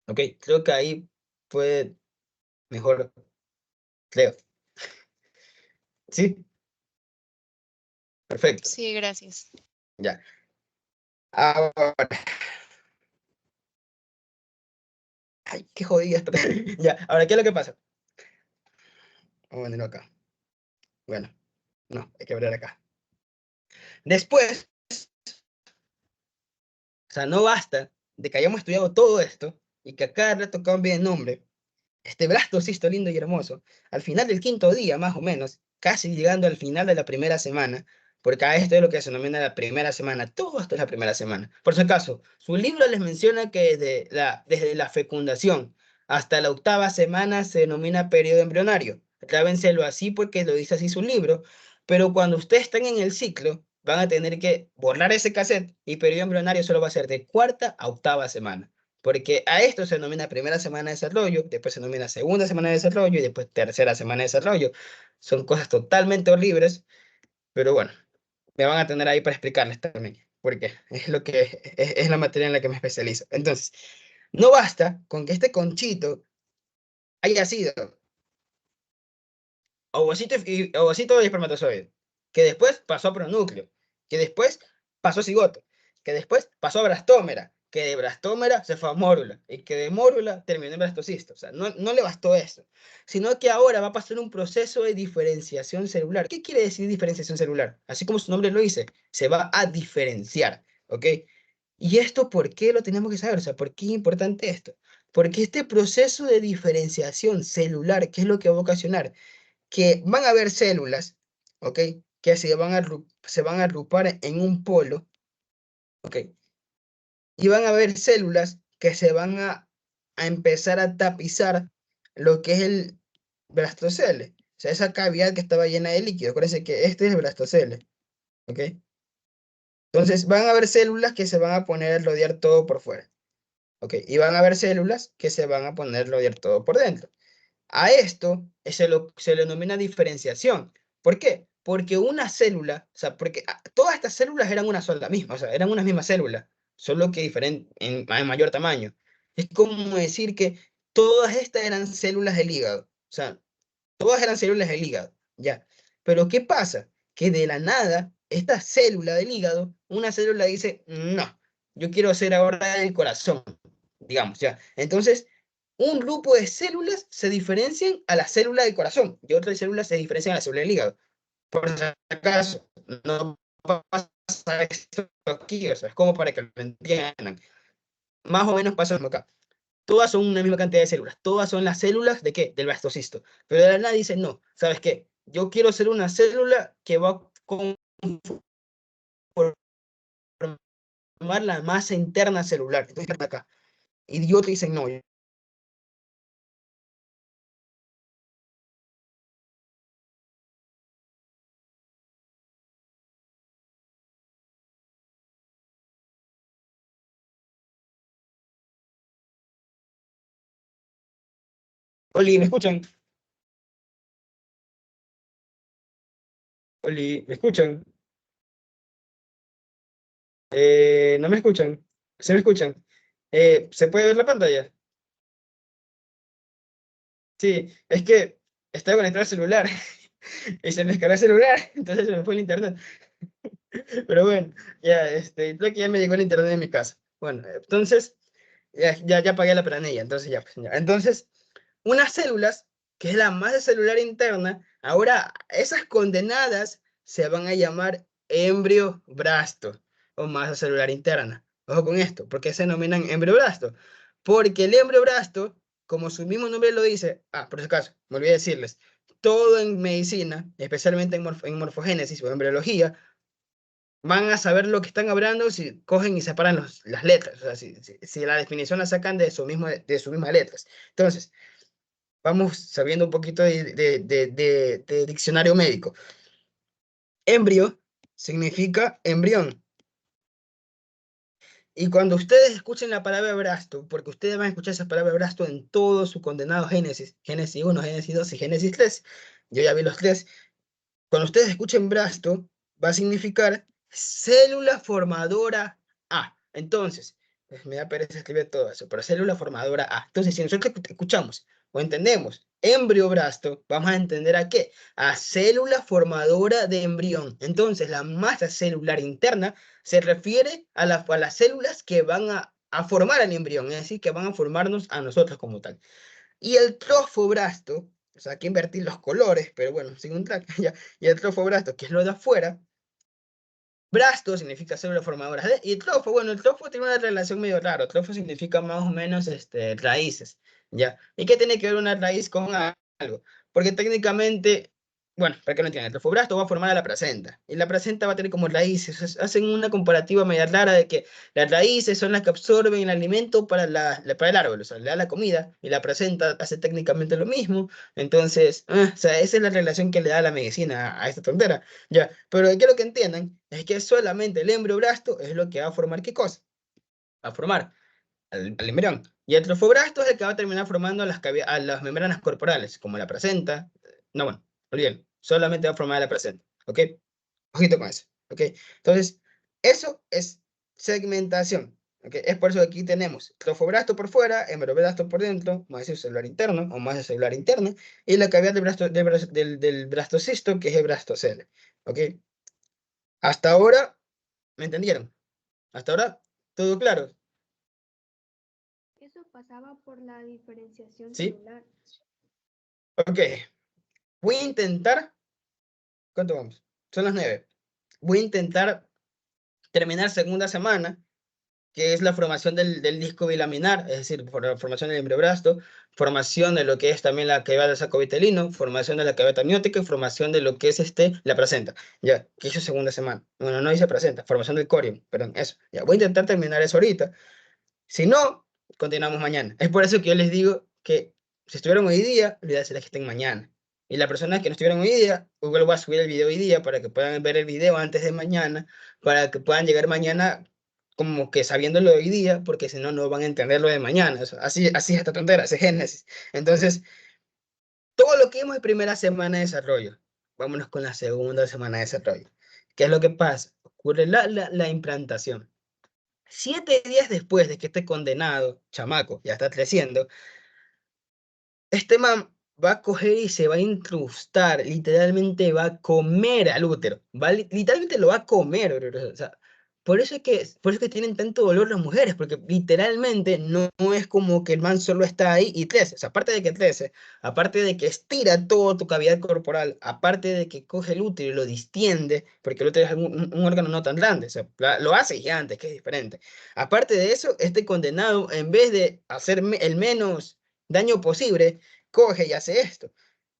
¿Ok? Creo que ahí puede mejor, creo. ¿Sí? Perfecto. Sí, gracias. Ya. Ahora, ay, qué jodida esta. Ya, ahora, ¿qué es lo que pasa? Vamos a ponerlo acá. Bueno, no, hay que abrir acá. Después, o sea, no basta de que hayamos estudiado todo esto y que a cada rato cambie de nombre. Este blastocisto lindo y hermoso, al final del quinto día, más o menos, casi llegando al final de la primera semana, porque a esto es lo que se denomina la primera semana, todo esto es la primera semana. Por si acaso, su libro les menciona que desde la fecundación hasta la octava semana se denomina periodo embrionario. Trábenselo así porque lo dice así su libro, pero cuando ustedes están en el ciclo, van a tener que borrar ese cassette y periodo embrionario solo va a ser de 4ª a 8ª semana. Porque a esto se denomina primera semana de desarrollo, después se denomina segunda semana de desarrollo y después tercera semana de desarrollo. Son cosas totalmente horribles, pero bueno, me van a tener ahí para explicarles también, porque es lo que es la materia en la que me especializo. Entonces, no basta con que este conchito haya sido ovocito y espermatozoide, que después pasó a pronúcleo, que después pasó a cigoto, que después pasó a blastómera, que de blastómera se fue a mórula, y que de mórula terminó en blastocisto. O sea, no le bastó eso, sino que ahora va a pasar un proceso de diferenciación celular. ¿Qué quiere decir diferenciación celular? Así como su nombre lo dice, se va a diferenciar, ¿ok? ¿Y esto por qué lo tenemos que saber? O sea, ¿por qué es importante esto? Porque este proceso de diferenciación celular, ¿qué es lo que va a ocasionar? Que van a haber células, ¿ok? Que se van a agrupar en un polo, ¿ok? Y van a haber células que se van a empezar a tapizar lo que es el blastocele. O sea, esa cavidad que estaba llena de líquido. Acuérdense que este es el blastocele, ¿ok? Entonces van a haber células que se van a poner a rodear todo por fuera, ¿ok? Y van a haber células que se van a poner a rodear todo por dentro. A esto se le denomina diferenciación. ¿Por qué? Porque una célula, o sea, porque todas estas células eran una sola misma, o sea, eran una misma célula, solo que diferente, en mayor tamaño. Es como decir que todas estas eran células del hígado, o sea, todas eran células del hígado, ya. Pero ¿qué pasa? Que de la nada, esta célula del hígado, una célula dice, no, yo quiero ser ahora el corazón, digamos, ya. Entonces, un grupo de células se diferencian a la célula del corazón y otras células se diferencian a la célula del hígado. Por si acaso, no pasa esto aquí, o sea, es como para que lo entiendan. Más o menos pasa lo mismo acá. Todas son una misma cantidad de células. Todas son las células de ¿qué? Del blastocisto. Pero de la nada dice, no, ¿sabes qué? Yo quiero ser una célula que va a conformar la masa interna celular. Entonces, acá. Y otros dicen, no. Oli, ¿me escuchan? Oli, ¿me escuchan? ¿No me escuchan? ¿Se me escuchan? ¿Se puede ver la pantalla? Sí, es que estaba conectado al celular y se me descargó el celular, entonces se me fue el internet. Pero bueno, ya, creo que ya me llegó el internet de mi casa. Bueno, entonces, ya pagué la planilla, entonces ya, pues, ya. Entonces, unas células, que es la masa celular interna, ahora esas condenadas se van a llamar embrioblasto o masa celular interna. Ojo con esto, ¿por qué se denominan embrioblasto? Porque el embrioblasto, como su mismo nombre lo dice, por si acaso, me olvidé decirles, todo en medicina, especialmente en morfogénesis o embriología, van a saber lo que están hablando si cogen y separan las letras, o sea, si la definición la sacan de sus mismas letras. Entonces, vamos sabiendo un poquito de diccionario médico. Embrio significa embrión. Y cuando ustedes escuchen la palabra brasto, porque ustedes van a escuchar esa palabra brasto en todo su condenado Génesis, Génesis 1, Génesis 2 y Génesis 3, yo ya vi los tres, cuando ustedes escuchen brasto, va a significar célula formadora A. Entonces, pues me da pereza escribir todo eso, pero célula formadora A. Entonces, si nosotros escuchamos o entendemos embrioblasto, vamos a entender a qué? A célula formadora de embrión. Entonces, la masa celular interna se refiere a las células que van a formar al embrión, es decir, que van a formarnos a nosotros como tal. Y el trofoblasto, o sea, hay que invertir los colores, pero bueno, sin un track, ya. Y el trofoblasto, que es lo de afuera, blasto significa célula formadora de, y trofo, bueno, el trofo tiene una relación medio rara, trofo significa más o menos raíces, ¿ya? ¿Y qué tiene que ver una raíz con algo? Porque técnicamente bueno, para que no entiendan, el trofobrasto va a formar a la placenta, y la placenta va a tener como raíces. Hacen una comparativa media rara de que las raíces son las que absorben el alimento para, para el árbol, o sea, le da la comida, y la placenta hace técnicamente lo mismo. Entonces, o sea, esa es la relación que le da la medicina a esta tontera. Ya, pero quiero que entiendan, es que solamente el embrioblasto es lo que va a formar, ¿qué cosa? Va a formar al embrión. Y el trofobrasto es el que va a terminar formando a las membranas corporales, como la placenta. No, bueno, olvídalo. Solamente va a formar la placenta. ¿Ok? Ojito con eso. ¿Ok? Entonces, eso es segmentación. ¿Ok? Es por eso que aquí tenemos trofobrasto por fuera, embrioblasto por dentro, más el celular interno o más el celular interno, y la cavidad del blastocisto, que es el blastocele. ¿Ok? Hasta ahora, ¿me entendieron? Hasta ahora, todo claro. Eso pasaba por la diferenciación ¿Sí? celular. Ok. Voy a intentar. ¿Cuánto vamos? Son las 9. Voy a intentar terminar segunda semana, que es la formación del disco bilaminar, es decir, por la formación del embrioblasto, formación de lo que es también la cavidad del saco vitelino, formación de la cavidad amniótica y formación de lo que es la placenta. Ya, que eso es segunda semana. Bueno, no dice placenta, formación del corium, perdón, eso. Ya, voy a intentar terminar eso ahorita. Si no, continuamos mañana. Es por eso que yo les digo que si estuvieron hoy día, la idea será que estén mañana. Y las personas que no estuvieron hoy día, Google va a subir el video hoy día para que puedan ver el video antes de mañana, para que puedan llegar mañana como que sabiéndolo hoy día, porque si no, no van a entender lo de mañana. O sea, así es esta tontera, ese Génesis. Entonces, todo lo que vimos en primera semana de desarrollo, vámonos con la segunda semana de desarrollo. ¿Qué es lo que pasa? Ocurre la implantación. 7 días después de que este condenado, chamaco, ya está creciendo, este man va a coger y se va a incrustar, literalmente va a comer al útero, literalmente lo va a comer, bro. O sea, por eso es que tienen tanto dolor las mujeres, porque literalmente no es como que el man solo está ahí y crece, o sea, aparte de que crece, aparte de que estira toda tu cavidad corporal, aparte de que coge el útero y lo distiende, porque el útero es un órgano no tan grande, o sea, lo hace gigante, que es diferente. Aparte de eso, este condenado, en vez de hacer el menos daño posible, coge y hace esto.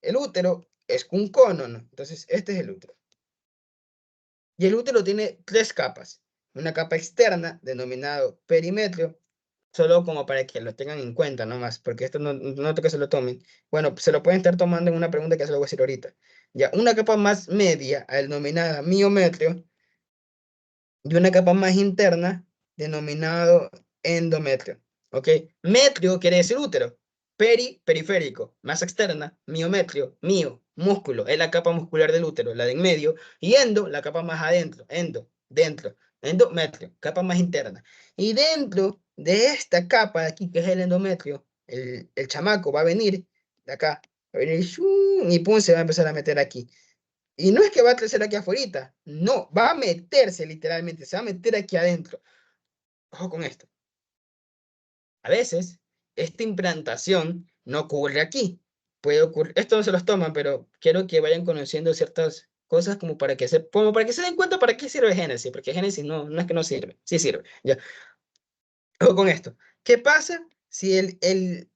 El útero es un cono, ¿no? Entonces, este es el útero. Y el útero tiene 3 capas. Una capa externa, denominado perimetrio, solo como para que lo tengan en cuenta nomás, porque esto no toca que se lo tomen. Bueno, se lo pueden estar tomando en una pregunta que se lo voy a decir ahorita. Ya, una capa más media, denominada miometrio, y una capa más interna, denominado endometrio. ¿Ok? Metrio quiere decir útero. Periférico, masa externa, miometrio, músculo, es la capa muscular del útero, la de en medio, y endo, la capa más adentro, dentro, endometrio, capa más interna. Y dentro de esta capa de aquí, que es el endometrio, el chamaco va a venir de acá, va a venir y pum, se va a empezar a meter aquí. Y no es que va a crecer aquí afuera, no, va a meterse literalmente, se va a meter aquí adentro. Ojo con esto. A veces, esta implantación no ocurre aquí. Puede ocurrir, esto no se los toman, pero quiero que vayan conociendo ciertas cosas como para que se den cuenta para qué sirve Génesis, porque Génesis no es que no sirve, sí sirve. Ya. Ojo con esto. ¿Qué pasa si el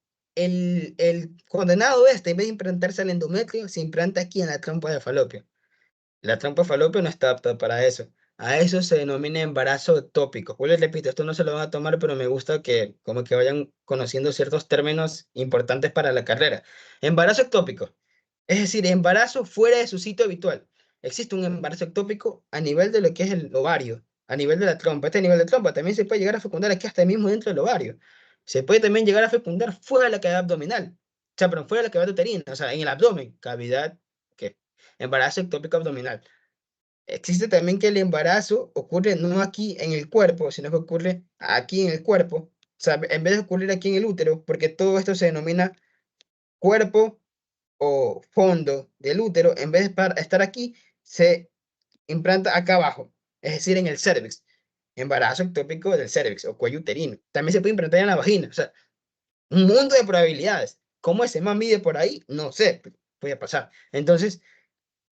condenado en vez de implantarse al endometrio, se implanta aquí en la trompa de Falopio? La trompa de Falopio no está apta para eso. A eso se denomina embarazo ectópico. Pues les repito, esto no se lo van a tomar, pero me gusta que como que vayan conociendo ciertos términos importantes para la carrera. Embarazo ectópico, es decir, embarazo fuera de su sitio habitual. Existe un embarazo ectópico a nivel de lo que es el ovario, a nivel de la trompa. Este nivel de trompa también se puede llegar a fecundar aquí hasta mismo dentro del ovario. Se puede también llegar a fecundar fuera de la cavidad abdominal. O sea, pero fuera de la cavidad uterina, o sea, en el abdomen, cavidad, ¿qué? Embarazo ectópico abdominal. Existe también que el embarazo ocurre no aquí en el cuerpo, sino que ocurre aquí en el cuerpo. O sea, en vez de ocurrir aquí en el útero, porque todo esto se denomina cuerpo o fondo del útero, en vez de estar aquí, se implanta acá abajo, es decir, en el cervix. Embarazo ectópico del cervix o cuello uterino. También se puede implantar en la vagina. O sea, un mundo de probabilidades. ¿Cómo ese man mide por ahí? No sé, puede pasar. Entonces,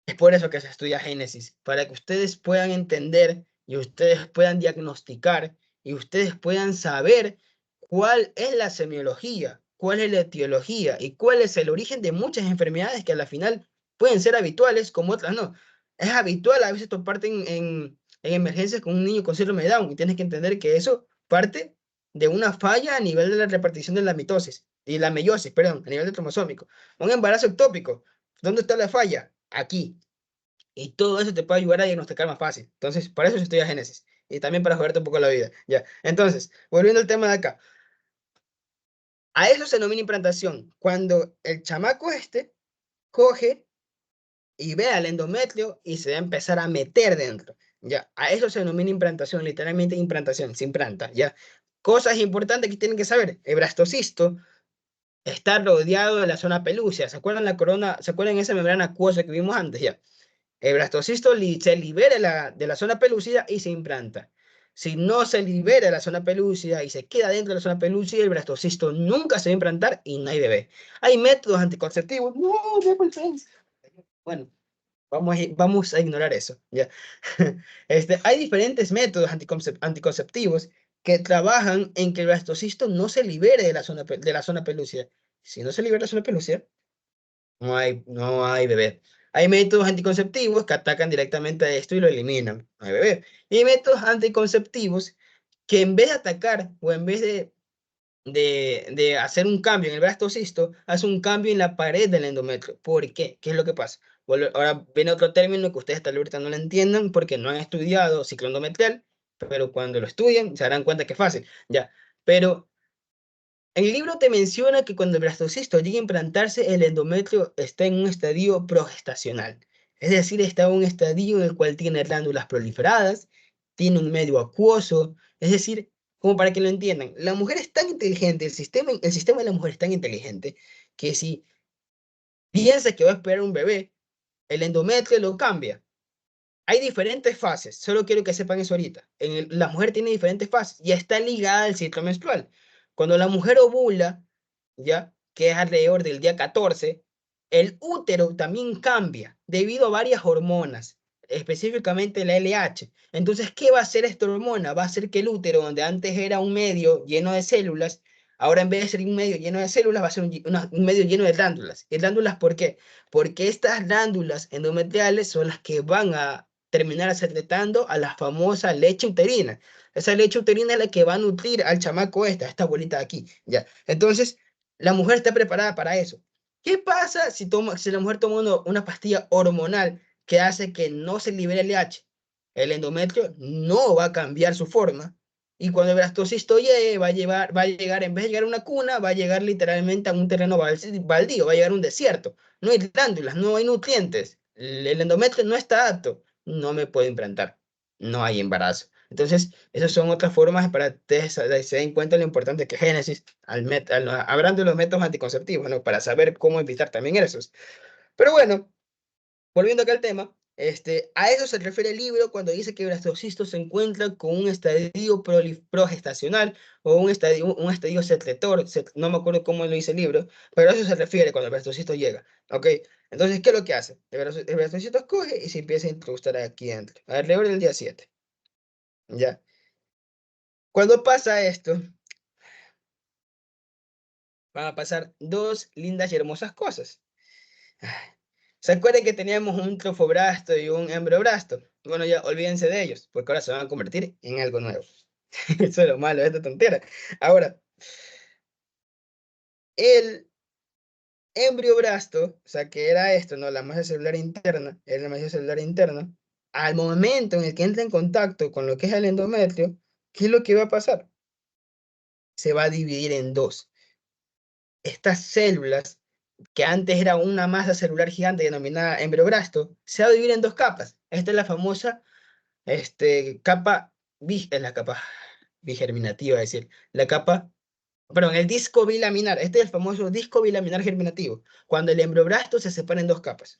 es por eso que se estudia Génesis, para que ustedes puedan entender y ustedes puedan diagnosticar y ustedes puedan saber cuál es la semiología, cuál es la etiología y cuál es el origen de muchas enfermedades que a la final pueden ser habituales como otras no. Es habitual a veces toparte en emergencias con un niño con síndrome de Down y tienes que entender que eso parte de una falla a nivel de la repartición de la mitosis y la meiosis, perdón, a nivel de cromosómico. Un embarazo ectópico, ¿dónde está la falla? Aquí. Y todo eso te puede ayudar a diagnosticar más fácil. Entonces, para eso se estudia Génesis. Y también para joderte un poco la vida. Ya. Entonces, volviendo al tema de acá. A eso se denomina implantación. Cuando el chamaco coge y ve al endometrio y se va a empezar a meter dentro. Ya. A eso se denomina implantación. Literalmente implantación. Se implanta. Ya. Cosas importantes que tienen que saber. El blastocisto está rodeado de la zona pelúcea. ¿Se acuerdan la corona? ¿Se acuerdan esa membrana acuosa que vimos antes? Ya. El blastocisto se libera de la zona pelúcida y se implanta. Si no se libera de la zona pelúcida y se queda dentro de la zona pelúcida, el blastocisto nunca se va a implantar y no hay bebé. Hay métodos anticonceptivos. No, bueno, vamos a ignorar eso. ¿Ya? Hay diferentes métodos anticonceptivos que trabajan en que el blastocisto no se libere de la zona pelúcida. Si no se libera de la zona pelúcida, no hay bebé. Hay métodos anticonceptivos que atacan directamente a esto y lo eliminan. No hay bebé. Y hay métodos anticonceptivos que en vez de atacar o en vez de hacer un cambio en el blastocisto, hace un cambio en la pared del endometrio. ¿Por qué? ¿Qué es lo que pasa? Ahora viene otro término que ustedes tal vez ahorita no lo entiendan porque no han estudiado ciclo endometrial, pero cuando lo estudien se darán cuenta que es fácil. Ya. Pero el libro te menciona que cuando el blastocisto llega a implantarse, el endometrio está en un estadio progestacional. Es decir, está en un estadio en el cual tiene glándulas proliferadas, tiene un medio acuoso. Es decir, como para que lo entiendan, la mujer es tan inteligente, el sistema de la mujer es tan inteligente, que si piensa que va a esperar un bebé, el endometrio lo cambia. Hay diferentes fases, solo quiero que sepan eso ahorita. La mujer tiene diferentes fases y está ligada al ciclo menstrual. Cuando la mujer ovula, ya, que es alrededor del día 14, el útero también cambia debido a varias hormonas, específicamente la LH. Entonces, ¿qué va a hacer esta hormona? Va a hacer que el útero, donde antes era un medio lleno de células, ahora en vez de ser un medio lleno de células, va a ser un medio lleno de glándulas. ¿Y glándulas por qué? Porque estas glándulas endometriales son las que van a terminar secretando a la famosa leche uterina. Esa leche uterina es la que va a nutrir al chamaco esta bolita de aquí, ya. Entonces, la mujer está preparada para eso. ¿Qué pasa si la mujer toma una pastilla hormonal que hace que no se libere el LH? El endometrio no va a cambiar su forma y cuando el blastocisto llegue, va a llegar, en vez de llegar a una cuna, va a llegar literalmente a un terreno baldío, va a llegar a un desierto. No hay glándulas, no hay nutrientes. El endometrio no está apto, no me puedo implantar, no hay embarazo. Entonces, esas son otras formas para que se den cuenta lo importante que es Génesis, hablando de los métodos anticonceptivos, ¿no? Para saber cómo evitar también esos. Pero bueno, volviendo acá al tema, a eso se refiere el libro cuando dice que el blastocisto se encuentra con un estadio progestacional o un estadio secretor, no me acuerdo cómo lo dice el libro, pero a eso se refiere cuando el blastocisto llega, ¿ok? Entonces, ¿qué es lo que hace? El blastocisto coge y se empieza a incrustar aquí dentro, alrededor del día 7, ¿ya? Cuando pasa esto, van a pasar dos lindas y hermosas cosas. ¿Se acuerdan que teníamos un trofobrasto y un embriobrasto? Bueno, ya olvídense de ellos, porque ahora se van a convertir en algo nuevo. Eso es lo malo de esta tontera. Ahora, el embriobrasto, o sea, que era esto, ¿no? La masa celular interna, era la masa celular interna. Al momento en el que entra en contacto con lo que es el endometrio, ¿qué es lo que va a pasar? Se va a dividir en dos. Estas células que antes era una masa celular gigante denominada embriobrasto, se va a dividir en dos capas. Esta es la famosa es la capa bigerminativa, es decir, perdón, el disco bilaminar. Este es el famoso disco bilaminar germinativo, cuando el embriobrasto se separa en dos capas.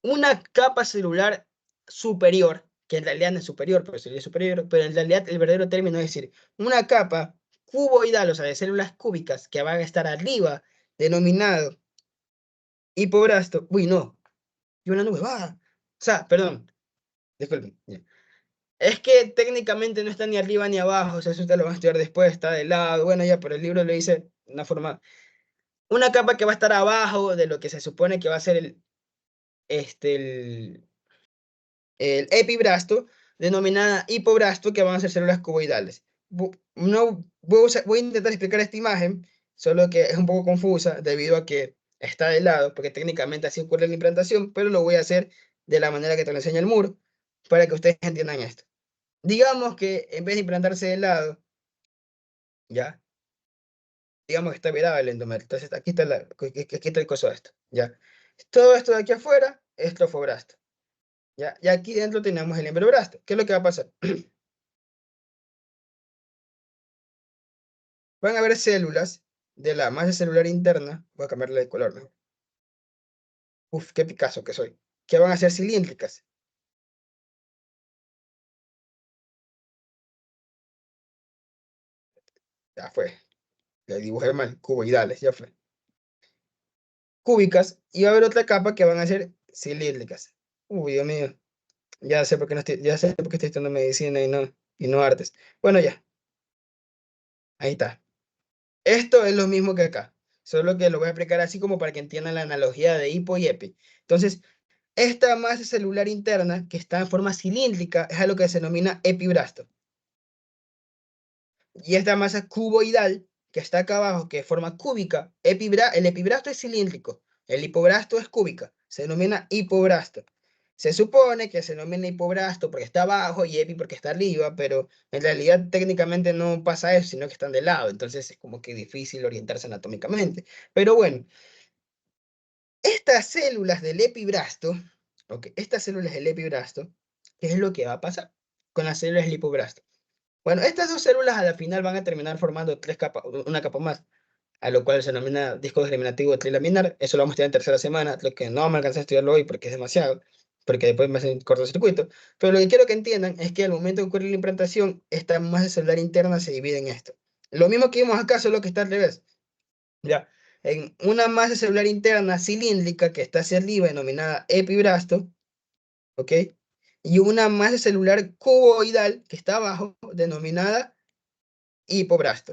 Una capa celular superior, que en realidad no es superior, pero sería superior, pero en realidad el verdadero término es decir, una capa cuboidal, o sea, de células cúbicas que van a estar arriba, denominado hipobrasto. Uy, no, y una nube, va. O sea, perdón, disculpen. Ya. Es que técnicamente no está ni arriba ni abajo, o sea, eso te lo vas a estudiar después, está de lado, bueno, ya, pero el libro lo dice de una forma, una capa que va a estar abajo de lo que se supone que va a ser el epibrasto, denominada hipobrasto, que van a ser células cuboidales. No, voy a intentar explicar esta imagen, solo que es un poco confusa debido a que está de lado, porque técnicamente así ocurre la implantación, pero lo voy a hacer de la manera que te lo enseña el muro, para que ustedes entiendan esto. Digamos que en vez de implantarse de lado, ¿ya? Digamos que está virado el endometrio. Entonces aquí está, aquí está el coso de esto, ¿ya? Todo esto de aquí afuera es trofobrasto, ¿ya? Y aquí dentro tenemos el embriobrasto. ¿Qué es lo que va a pasar? Van a haber células de la masa celular interna, voy a cambiarle de color mejor. Uf, qué Picasso que soy. Que van a ser cilíndricas. Ya fue. Le dibujé mal. Cuboidales, ya fue. Cúbicas. Y va a haber otra capa que van a ser cilíndricas. Uy, Dios mío. Ya sé por qué no estoy, ya sé por qué estoy estudiando medicina y no artes. Bueno, ya. Ahí está. Esto es lo mismo que acá. Solo que lo voy a explicar así como para que entiendan la analogía de hipo y epi. Entonces, esta masa celular interna, que está en forma cilíndrica, es a lo que se denomina epibrasto. Y esta masa cuboidal, que está acá abajo, que es forma cúbica, el epibrasto es cilíndrico, el hipobrasto es cúbica, se denomina hipobrasto. Se supone que se denomina hipobrasto porque está abajo y epi porque está arriba, pero en realidad técnicamente no pasa eso, sino que están de lado, entonces es como que difícil orientarse anatómicamente. Pero bueno, estas células del epibrasto, estas células del epibrasto, ¿qué es lo que va a pasar con las células del hipobrasto? Bueno, estas dos células a la final van a terminar formando tres capas, una capa más, a lo cual se denomina disco discriminativo trilaminar. Eso lo vamos a estudiar en tercera semana, lo que no me alcancé a estudiarlo hoy porque es demasiado, porque después me hacen cortocircuito. Pero lo que quiero que entiendan es que al momento de ocurrir la implantación, esta masa celular interna se divide en esto. Lo mismo que vimos acá, solo que está al revés. Ya, en una masa celular interna cilíndrica que está hacia arriba, denominada epibrasto, ¿ok? Y una masa celular cuboidal que está abajo, denominada hipobrasto.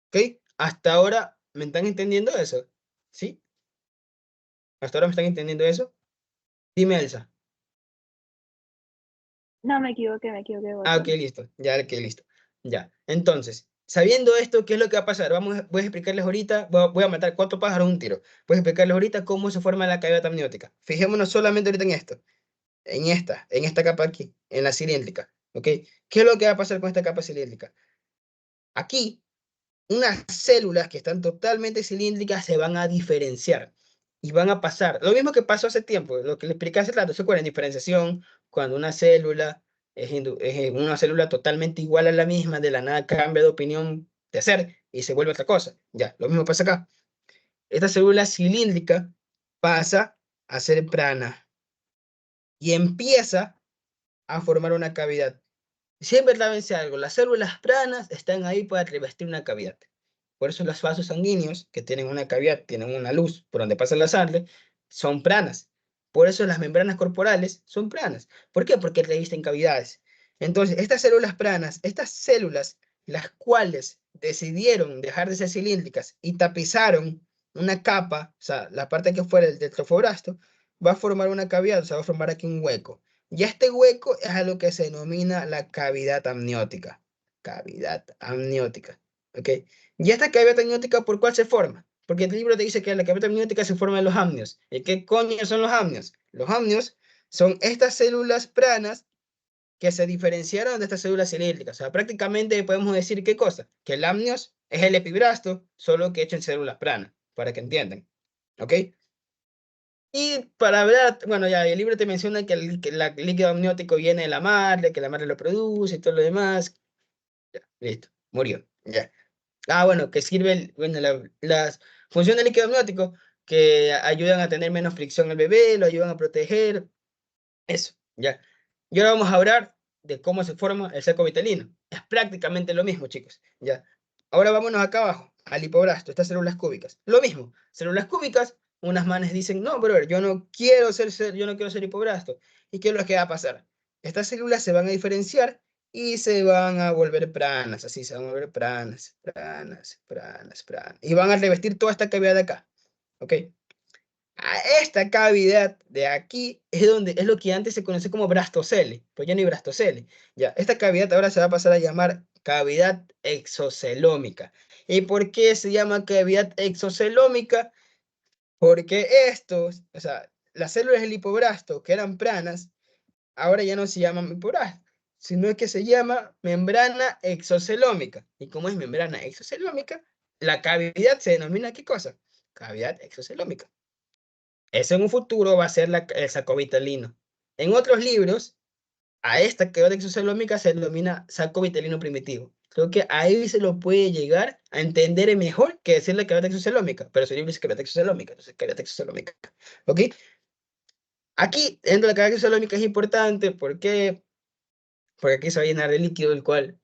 ¿Ok? Hasta ahora, ¿me están entendiendo eso? ¿Sí? ¿Hasta ahora me están entendiendo eso? Dime, Elsa. No, me equivoqué de Ah, ok, botón. listo. Ya, ok, listo. Ya. Entonces, sabiendo esto, ¿qué es lo que va a pasar? Voy a explicarles ahorita, voy a matar 4 pájaros de un tiro. Voy a explicarles ahorita cómo se forma la cavidad amniótica. Fijémonos solamente ahorita en esto. En esta capa aquí, en la cilíndrica. ¿Ok? ¿Qué es lo que va a pasar con esta capa cilíndrica? Aquí unas células que están totalmente cilíndricas se van a diferenciar y van a pasar. Lo mismo que pasó hace tiempo, lo que le expliqué hace rato, ¿se acuerdan? Diferenciación, cuando una célula es una célula totalmente igual a la misma, de la nada cambia de opinión de ser y se vuelve otra cosa. Ya, lo mismo pasa acá. Esta célula cilíndrica pasa a ser prana y empieza a formar una cavidad. Siempre sabense algo, las células pranas están ahí para revestir una cavidad. Por eso los vasos sanguíneos, que tienen una cavidad, tienen una luz por donde pasa la sangre, son pranas. Por eso las membranas corporales son pranas. ¿Por qué? Porque revisten cavidades. Entonces, estas células pranas, estas células, las cuales decidieron dejar de ser cilíndricas y tapizaron una capa, o sea, la parte que fuera del trofobrasto, va a formar una cavidad, o sea, va a formar aquí un hueco. Y este hueco es a lo que se denomina la cavidad amniótica. Cavidad amniótica. ¿Ok? ¿Y esta cavidad amniótica por cuál se forma? Porque el libro te dice que la cavidad amniótica se forma en los amnios. ¿Y qué coño son los amnios? Los amnios son estas células pranas que se diferenciaron de estas células cilíndricas. O sea, prácticamente podemos decir qué cosa, que el amnios es el epibrasto, solo que hecho en células pranas, para que entiendan. ¿Ok? Y para hablar, bueno, ya el libro te menciona que el líquido amniótico viene de la madre, que la madre lo produce y todo lo demás. Ya, listo, murió. Ya. Ah, bueno, que sirve, bueno, las funciones del líquido amniótico que ayudan a tener menos fricción al bebé, lo ayudan a proteger, eso, ya. Y ahora vamos a hablar de cómo se forma el saco vitelino. Es prácticamente lo mismo, chicos, ya. Ahora vámonos acá abajo, al hipobrasto, estas células cúbicas. Lo mismo, células cúbicas, unas manes dicen, no, brother, yo no quiero ser hipobrasto. ¿Y qué es lo que va a pasar? Estas células se van a diferenciar y se van a volver pranas, así se van a volver pranas, pranas, pranas, pranas. Y van a revestir toda esta cavidad de acá, ¿ok? A esta cavidad de aquí es lo que antes se conoce como brastocele, pues ya no hay brastocele. Ya, esta cavidad ahora se va a pasar a llamar cavidad exocelómica. ¿Y por qué se llama cavidad exocelómica? Porque estos, o sea, las células del hipobrasto, que eran planas, ahora ya no se llaman hipobrasto, sino que se llama membrana exocelómica. ¿Y como es membrana exocelómica? La cavidad se denomina ¿qué cosa? Cavidad exocelómica. Eso en un futuro va a ser el saco-vitelino. En otros libros, a esta cavidad exocelómica se denomina saco-vitelino primitivo. Creo que ahí se lo puede llegar a entender mejor que decir la cavidad exocelómica, pero su libro dice cavidad exocelómica, entonces cavidad exocelómica. ¿Ok? Aquí, dentro de la cavidad exocelómica es importante porque, porque aquí se va a llenar de líquido, el cual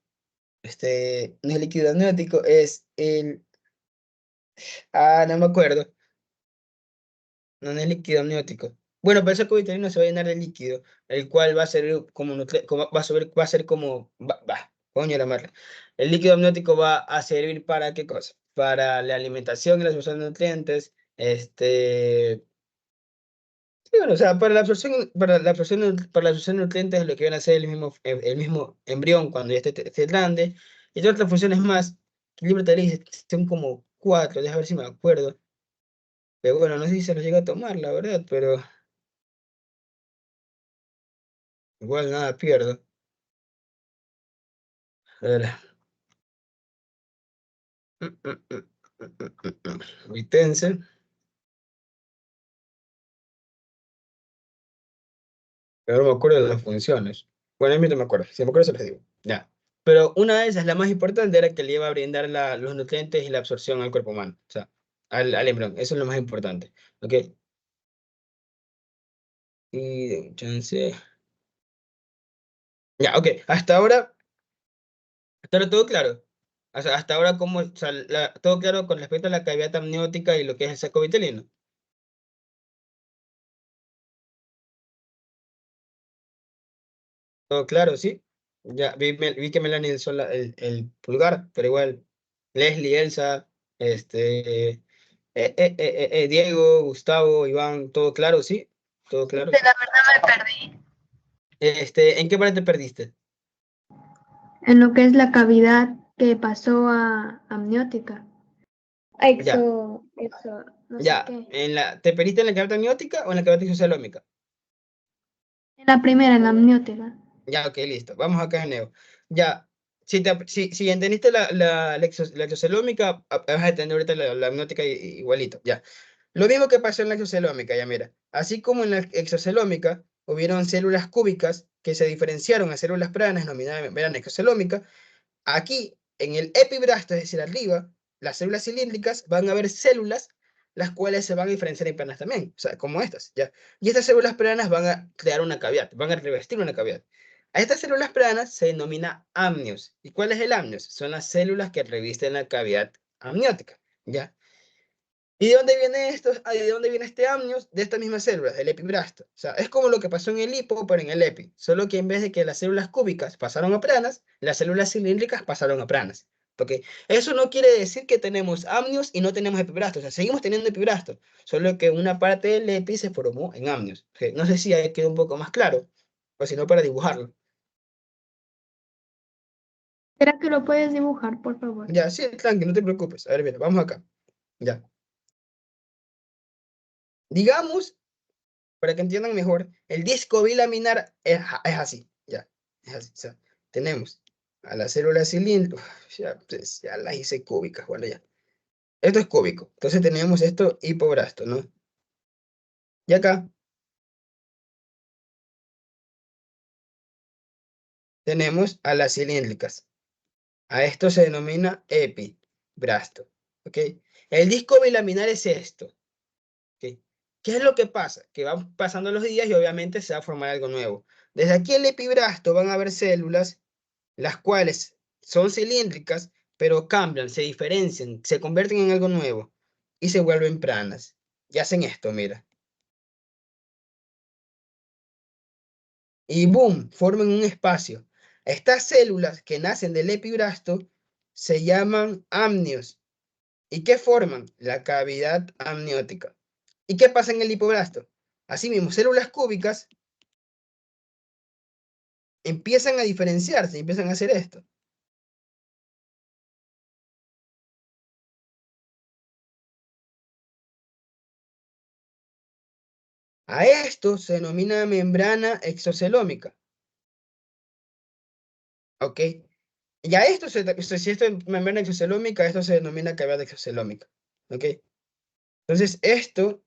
no es líquido amniótico, es el... Ah, no me acuerdo. No, no es líquido amniótico. Bueno, pero ese cubo se va a llenar de líquido, el cual va a ser como, va a ser como, coño la madre. El líquido amniótico va a servir para qué cosa? Para la alimentación y la absorción de nutrientes, sí, bueno, o sea, para la absorción de nutrientes, lo que viene a ser el mismo embrión cuando ya esté grande, y todas otras funciones más, que el libro te dice, son como cuatro, déjame ver si me acuerdo, pero bueno, no sé si se los llega a tomar, la verdad, pero igual nada pierdo. A ver. Vitense. Pero no me acuerdo de las funciones. Bueno, a mí no me acuerdo. Si me acuerdo se les digo. Ya. Pero una de esas, la más importante, era que le iba a brindar los nutrientes y la absorción al cuerpo humano. O sea, al embrión. Eso es lo más importante. ¿Ok? Y de un chance. Ya, ok. Hasta ahora todo claro. O sea, hasta ahora como, o sea, todo claro con respecto a la cavidad amniótica y lo que es el saco vitelino. Todo claro, ¿sí? Ya, vi que Melanie alzó el pulgar, pero igual, Leslie, Elsa, Diego, Gustavo, Iván, todo claro, ¿sí? Todo claro, De sí. la verdad me perdí. ¿En qué parte te perdiste? En lo que es la cavidad que pasó a amniótica. Ya, No sé ya, qué. ¿te perdiste en la cavidad amniótica o en la cavidad exocelómica? En la primera, en la amniótica. Ya, ok, listo. Vamos acá de nuevo. Ya, si entendiste la exocelómica, vas a entender ahorita la amniótica igualito. Ya. Lo mismo que pasó en la exocelómica, ya mira. Así como en la exocelómica hubieron células cúbicas que se diferenciaron a células planas, denominadas membrana exocelómica, aquí en el epibrasto, es decir, arriba, las células cilíndricas van a haber células las cuales se van a diferenciar en planas también, o sea, como estas, ¿ya? Y estas células planas van a crear una cavidad, van a revestir una cavidad. A estas células planas se denomina amnios. ¿Y cuál es el amnios? Son las células que revisten la cavidad amniótica, ¿ya? ¿Y de dónde viene esto? ¿De dónde viene este amnios? De estas mismas células, del epibrasto. O sea, es como lo que pasó en el hipo, pero en el epi. Solo que en vez de que las células cúbicas pasaron a planas, las células cilíndricas pasaron a planas. ¿Ok? Eso no quiere decir que tenemos amnios y no tenemos epibrasto. O sea, seguimos teniendo epibrasto. Solo que una parte del epi se formó en amnios. ¿Ok? No sé si ahí quedó un poco más claro. O si no, para dibujarlo. ¿Será que lo puedes dibujar, por favor? Ya, sí, tranqui, no te preocupes. A ver, mira, vamos acá. Ya. Digamos para que entiendan mejor, el disco bilaminar es así, ya, es así, o sea, tenemos a la célula cilíndrica, ya, pues, ya las hice cúbicas, bueno, ya. Esto es cúbico, entonces tenemos esto hipobrasto, ¿no? Y acá tenemos a las cilíndricas, a esto se denomina epibrasto, ¿ok? El disco bilaminar es esto, ¿ok? ¿Qué es lo que pasa? Que van pasando los días y obviamente se va a formar algo nuevo. Desde aquí el epibrasto van a haber células las cuales son cilíndricas, pero cambian, se diferencian, se convierten en algo nuevo y se vuelven planas. Y hacen esto, mira. Y boom, forman un espacio. Estas células que nacen del epibrasto se llaman amnios. ¿Y qué forman? La cavidad amniótica. ¿Y qué pasa en el lipoblasto? Asimismo, células cúbicas empiezan a diferenciarse, empiezan a hacer esto. A esto se denomina membrana exocelómica, ¿ok? Y a esto, si esto es membrana exocelómica, esto se denomina cavidad exocelómica, ¿ok? Entonces, esto,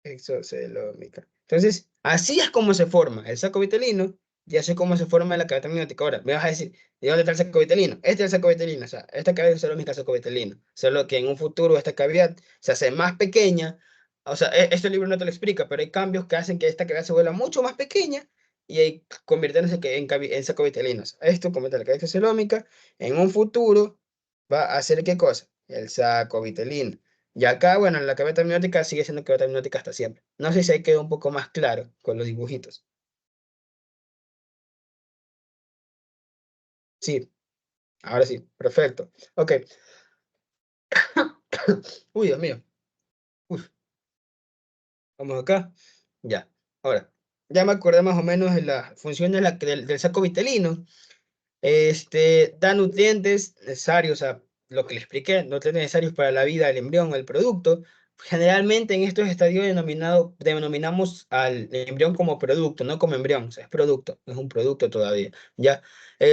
exocelómica. Entonces, así es como se forma el saco vitelino y así es como se forma la cavidad amniótica. Ahora, me vas a decir, ¿de dónde está el saco vitelino? Este es el saco vitelino, o sea, esta cavidad exocelómica es el saco vitelino. Solo que en un futuro esta cavidad se hace más pequeña. O sea, este libro no te lo explica, pero hay cambios que hacen que esta cavidad se vuelva mucho más pequeña y ahí convirtiéndose en saco vitelino. O sea, esto convierte la cavidad exocelómica en un futuro va a hacer ¿qué cosa? El saco vitelino. Y acá, bueno, la cabeza amniótica sigue siendo cabeza amniótica hasta siempre. No sé si ahí quedó un poco más claro con los dibujitos. Sí, ahora sí, perfecto. Ok. Uy, Dios mío. Uf, vamos acá. Ya. Ahora, ya me acordé más o menos de la función del saco vitelino. Da nutrientes necesarios a lo que le expliqué, nutrientes necesarios para la vida del embrión o el producto. Generalmente en estos estadios denominamos al embrión como producto, no como embrión, o sea, es producto, no es un producto todavía, ¿ya? Y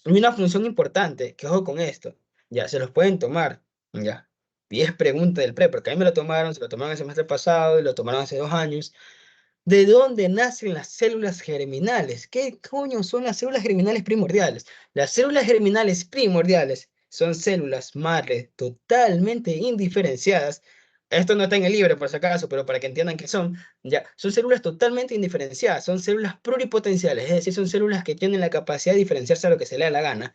una función importante, que ojo con esto, ya, se los pueden tomar, ¿ya? Y es pregunta del pre, porque a mí me lo tomaron, se lo tomaron el semestre pasado y lo tomaron hace 2 años. ¿De dónde nacen las células germinales? ¿Qué coño son las células germinales primordiales? Las células germinales primordiales son células madre totalmente indiferenciadas. Esto no está en el libro, por si acaso, pero para que entiendan qué son, ya, son células totalmente indiferenciadas, son células pluripotenciales, es decir, son células que tienen la capacidad de diferenciarse a lo que se le da la gana.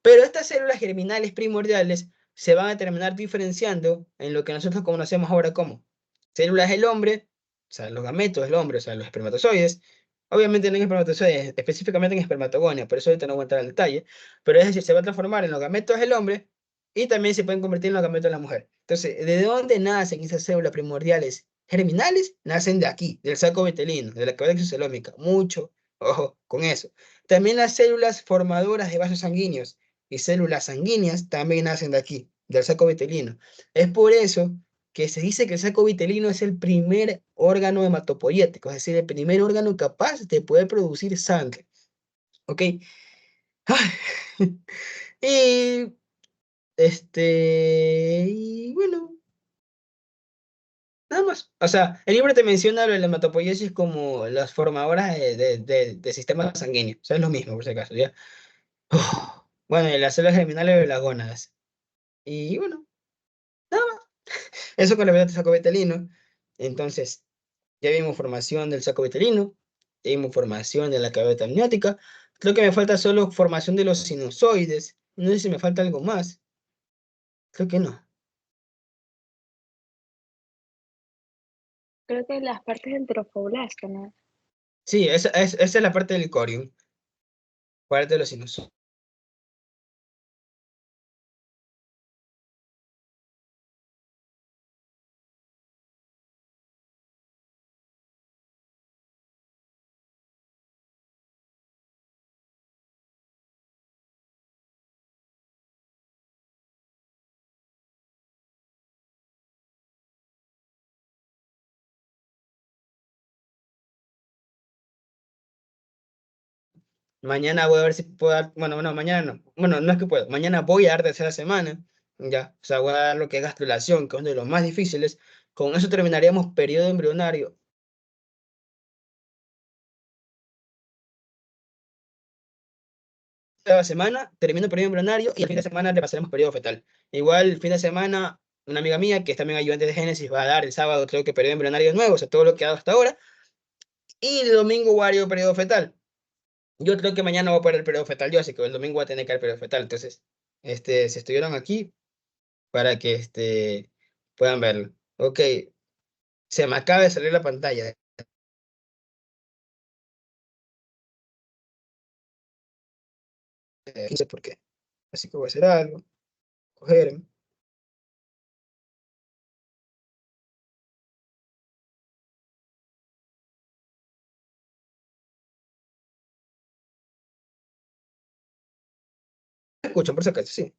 Pero estas células germinales primordiales se van a terminar diferenciando en lo que nosotros conocemos ahora como células del hombre, o sea, los gametos del hombre, o sea, los espermatozoides. Obviamente no en espermatozoides, específicamente en espermatogonia, por eso ahorita no voy a entrar al detalle, pero es decir, se va a transformar en los gametos del hombre y también se pueden convertir en los gametos de la mujer. Entonces, ¿de dónde nacen esas células primordiales germinales? Nacen de aquí, del saco vitelino, de la cavidad exocelómica. Mucho, ojo, con eso. También las células formadoras de vasos sanguíneos y células sanguíneas también nacen de aquí, del saco vitelino. Es por eso que se dice que el saco vitelino es el primer órgano hematopoyético, es decir, el primer órgano capaz de poder producir sangre. ¿Ok? Y, y bueno, nada más. O sea, el libro te menciona lo de la hematopoiesis como las formadoras de sistemas sanguíneos. O sea, es lo mismo, por si acaso, ¿ya? Bueno, y las células germinales de las gónadas. Y bueno, nada más. Eso con la verdad del saco vitelino. Entonces, ya vimos formación del saco vitelino, ya vimos formación de la cavidad amniótica. Creo que me falta solo formación de los sinusoides. No sé si me falta algo más. Creo que no. Creo que las partes del trofoblasto, ¿no? Sí, esa es la parte del corium, parte de los sinusoides. Mañana voy a ver si puedo dar, bueno, no, mañana no. Bueno, no es que puedo. Mañana voy a dar tercera semana, ya. O sea, voy a dar lo que es gastrulación, que es uno de los más difíciles. Con eso terminaríamos periodo embrionario. Cada semana termino periodo embrionario y el fin de semana repasaremos periodo fetal. Igual el fin de semana, una amiga mía que es también ayudante de Génesis va a dar el sábado, creo que periodo embrionario nuevo, o sea, todo lo que ha dado hasta ahora. Y el domingo voy a dar yo periodo fetal. Yo creo que mañana voy a poner el periodo fetal yo, así que el domingo voy a tener que dar el periodo fetal. Entonces, se estuvieron aquí para que puedan verlo. Ok, se me acaba de salir la pantalla. No sé por qué. Así que voy a hacer algo. Coger. Escuchan, por si acaso, sí.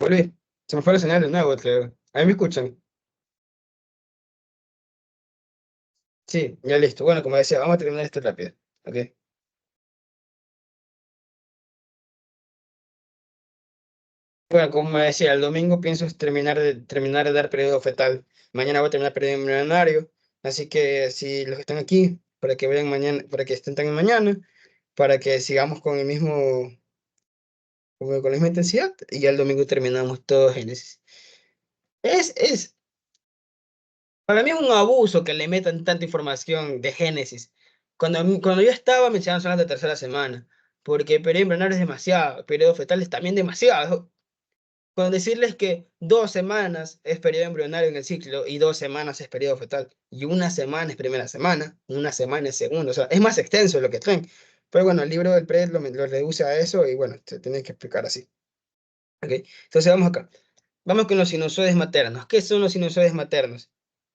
Volví. Se me fue la señal de nuevo, creo. Ahí me escuchan. Sí, ya listo. Bueno, como decía, vamos a terminar esto rápido. ¿Ok? Bueno, como me decía, el domingo pienso es terminar de dar periodo fetal. Mañana voy a terminar periodo embrionario. Así que si los que están aquí, para que vean mañana, para que estén también mañana, para que sigamos con el mismo, con la misma intensidad, y ya el domingo terminamos todo Génesis. Es, para mí es un abuso que le metan tanta información de Génesis. Cuando yo estaba, me echaban zonas de tercera semana, porque el periodo embrionario es demasiado, el periodo fetal es también demasiado. Con decirles que 2 semanas es periodo embrionario en el ciclo y 2 semanas es periodo fetal. Y una semana es primera semana, una semana es segunda. O sea, es más extenso lo que traen. Pero bueno, el libro del PRED lo reduce a eso y bueno, se tiene que explicar así. ¿Ok? Entonces vamos acá. Vamos con los sinusoides maternos. ¿Qué son los sinusoides maternos?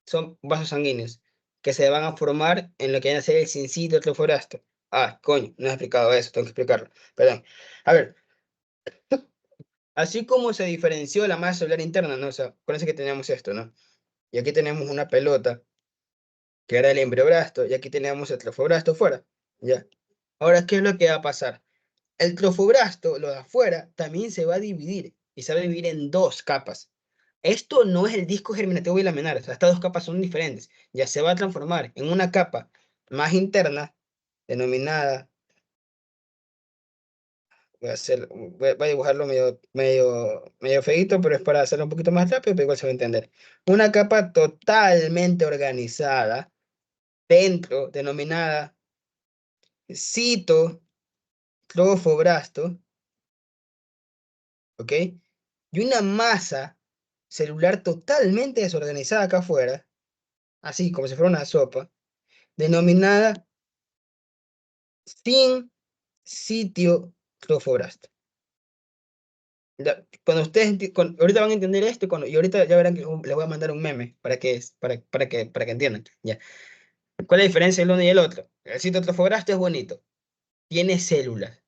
Son vasos sanguíneos que se van a formar en lo que viene a ser el sincito troforasto. Ah, coño, no he explicado eso, tengo que explicarlo. Perdón. A ver, así como se diferenció la masa celular interna, ¿no? O sea, acuérdense que teníamos esto, ¿no? Y aquí tenemos una pelota, que era el embrioblasto, y aquí teníamos el trofoblasto fuera, ¿ya? Ahora, ¿qué es lo que va a pasar? El trofoblasto, lo de afuera, también se va a dividir, y se va a dividir en dos capas. Esto no es el disco germinativo y laminar, o sea, estas dos capas son diferentes. Ya se va a transformar en una capa más interna, denominada, voy a dibujarlo medio feíto, pero es para hacerlo un poquito más rápido, pero igual se va a entender. Una capa totalmente organizada dentro, denominada citotrofobrasto, ¿ok? Y una masa celular totalmente desorganizada acá afuera, así como si fuera una sopa, denominada sin sitio trofobrasto. Cuando ahorita van a entender esto, y ahorita ya verán que les voy a mandar un meme para que entiendan. Ya. ¿Cuál es la diferencia del uno y el otro? El citotrofobrasto es bonito, tiene células,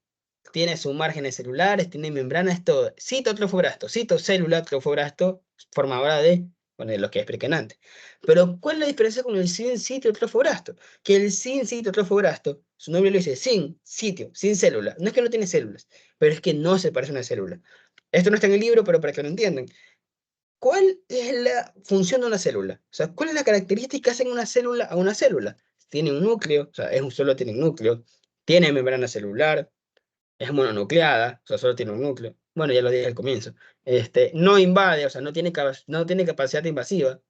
tiene sus márgenes celulares, tiene membranas, todo. Citotrofobrasto, citocélula, trofobrasto, formadora de, bueno, lo que expliqué antes. Pero, ¿cuál es la diferencia con el sin sitio trofobrasto? Que el sin sitio trofobrasto, su nombre lo dice, sin sitio, sin célula. No es que no tiene células, pero es que no se parece a una célula. Esto no está en el libro, pero para que lo entiendan. ¿Cuál es la función de una célula? O sea, ¿cuál es la característica que hacen una célula a una célula? Tiene un núcleo, o sea, solo tiene un núcleo, tiene membrana celular, es mononucleada, o sea, solo tiene un núcleo. Bueno, ya lo dije al comienzo. No invade, o sea, no tiene capacidad invasiva,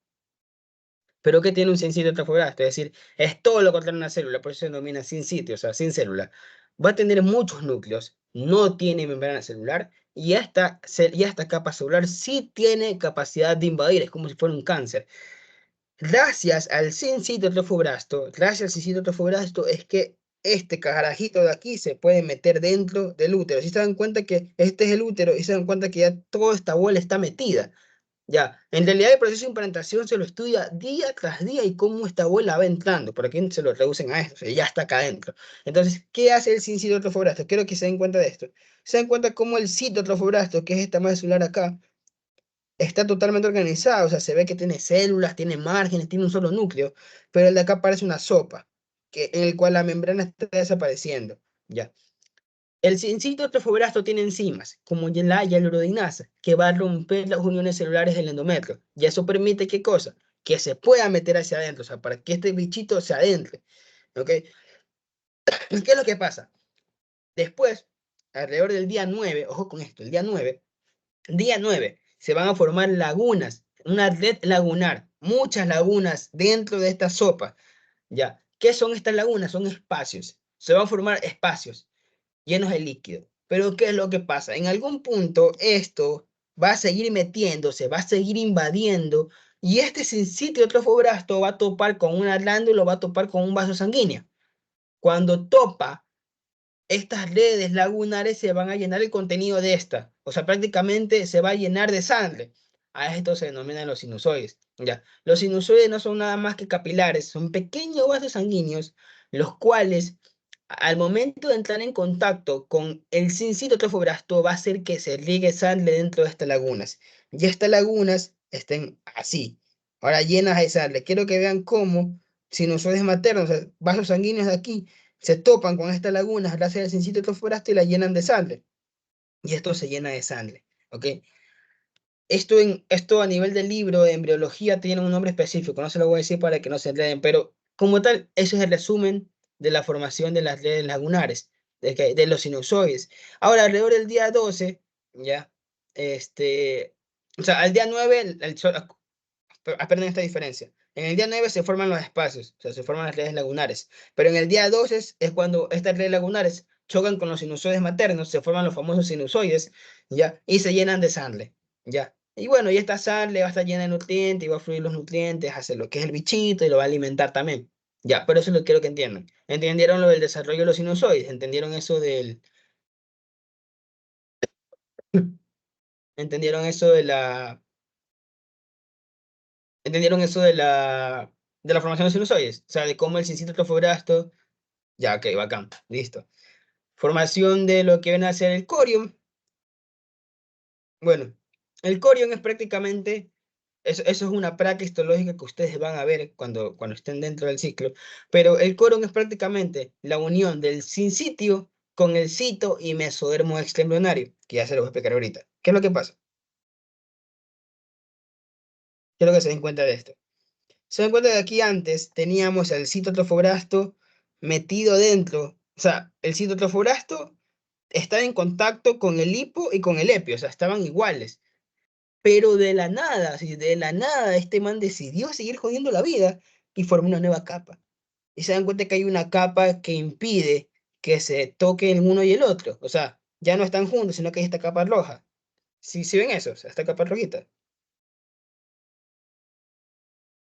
pero que tiene un sin sitio trofoblasto, es decir, es todo lo contrario a una célula, por eso se denomina sin sitio, o sea, sin célula. Va a tener muchos núcleos, no tiene membrana celular, y esta capa celular sí tiene capacidad de invadir, es como si fuera un cáncer. Gracias al sin sitio trofobrasto, gracias al sin sitio trofobrasto es que este carajito de aquí se puede meter dentro del útero. Si se dan cuenta que este es el útero y se dan cuenta que ya toda esta bola está metida. Ya, en realidad el proceso de implantación se lo estudia día tras día y cómo esta abuela va entrando. Por aquí se lo reducen a esto, o sea, ya está acá adentro. Entonces, ¿qué hace el sin citotrofobrasto? Quiero que se den cuenta de esto. Se dan cuenta cómo el citotrofobrasto, que es esta masa celular acá, está totalmente organizado. O sea, se ve que tiene células, tiene márgenes, tiene un solo núcleo, pero el de acá parece una sopa, en el cual la membrana está desapareciendo. Ya. El citotrofobrasto tiene enzimas, como la hialuronidasa, que va a romper las uniones celulares del endometrio. Y eso permite, ¿qué cosa? Que se pueda meter hacia adentro, o sea, para que este bichito se adentre. ¿Ok? ¿Qué es lo que pasa? Después, alrededor del día 9, ojo con esto, el día 9 se van a formar lagunas, una red lagunar, muchas lagunas dentro de esta sopa. ¿Ya? ¿Qué son estas lagunas? Son espacios. Se van a formar espacios llenos de líquido. Pero ¿qué es lo que pasa? En algún punto esto va a seguir metiéndose, va a seguir invadiendo, y este sincitio trofoblasto va a topar con una glándula, va a topar con un vaso sanguíneo. Cuando topa, estas redes lagunares se van a llenar el contenido de esta. O sea, prácticamente se va a llenar de sangre. A esto se denominan los sinusoides. Ya. Los sinusoides no son nada más que capilares, son pequeños vasos sanguíneos, los cuales al momento de entrar en contacto con el sincito trofobrasto va a hacer que se riegue sangre dentro de estas lagunas. Y estas lagunas estén así. Ahora llenas de sangre. Quiero que vean cómo sinusoides maternos, o sea, vasos sanguíneos de aquí, se topan con estas lagunas gracias al sincito trofobrasto y la llenan de sangre. Y esto se llena de sangre. ¿Ok? Esto a nivel del libro de embriología tiene un nombre específico, no se lo voy a decir para que no se enreden, pero como tal, eso es el resumen de la formación de las redes lagunares, de los sinusoides. Ahora, alrededor del día 12, ya, o sea, al día 9, aprenden esta diferencia. En el día 9 se forman los espacios, o sea, se forman las redes lagunares, pero en el día 12 es cuando estas redes lagunares chocan con los sinusoides maternos, se forman los famosos sinusoides, ya, y se llenan de sangre. Ya. Y bueno, y esta sal le va a estar llena de nutrientes y va a fluir los nutrientes hacia lo que es el bichito y lo va a alimentar también. Ya, pero eso es lo que quiero que entiendan. ¿Entendieron lo del desarrollo de los sinusoides? ¿Entendieron eso del... ¿Entendieron eso de la... ¿Entendieron eso de la formación de sinusoides? O sea, de cómo el sincito trofobrasto... Ya, ok, bacán, listo. Formación de lo que viene a ser el corium. Bueno, el corium es prácticamente... Eso es una práctica histológica que ustedes van a ver cuando estén dentro del ciclo, pero el corium es prácticamente la unión del sincitio con el cito y mesodermo extraembrionario, que ya se lo voy a explicar ahorita. ¿Qué es lo que pasa? Quiero que se den cuenta de esto. Se den cuenta que aquí antes teníamos el citotrofoblasto metido dentro, o sea, el citotrofoblasto estaba en contacto con el hipo y con el epio, o sea, estaban iguales. Pero de la nada, así, de la nada, este man decidió seguir jodiendo la vida y formó una nueva capa. Y se dan cuenta que hay una capa que impide que se toquen el uno y el otro. O sea, ya no están juntos, sino que hay esta capa roja. ¿Sí ven eso? O sea, esta capa rojita.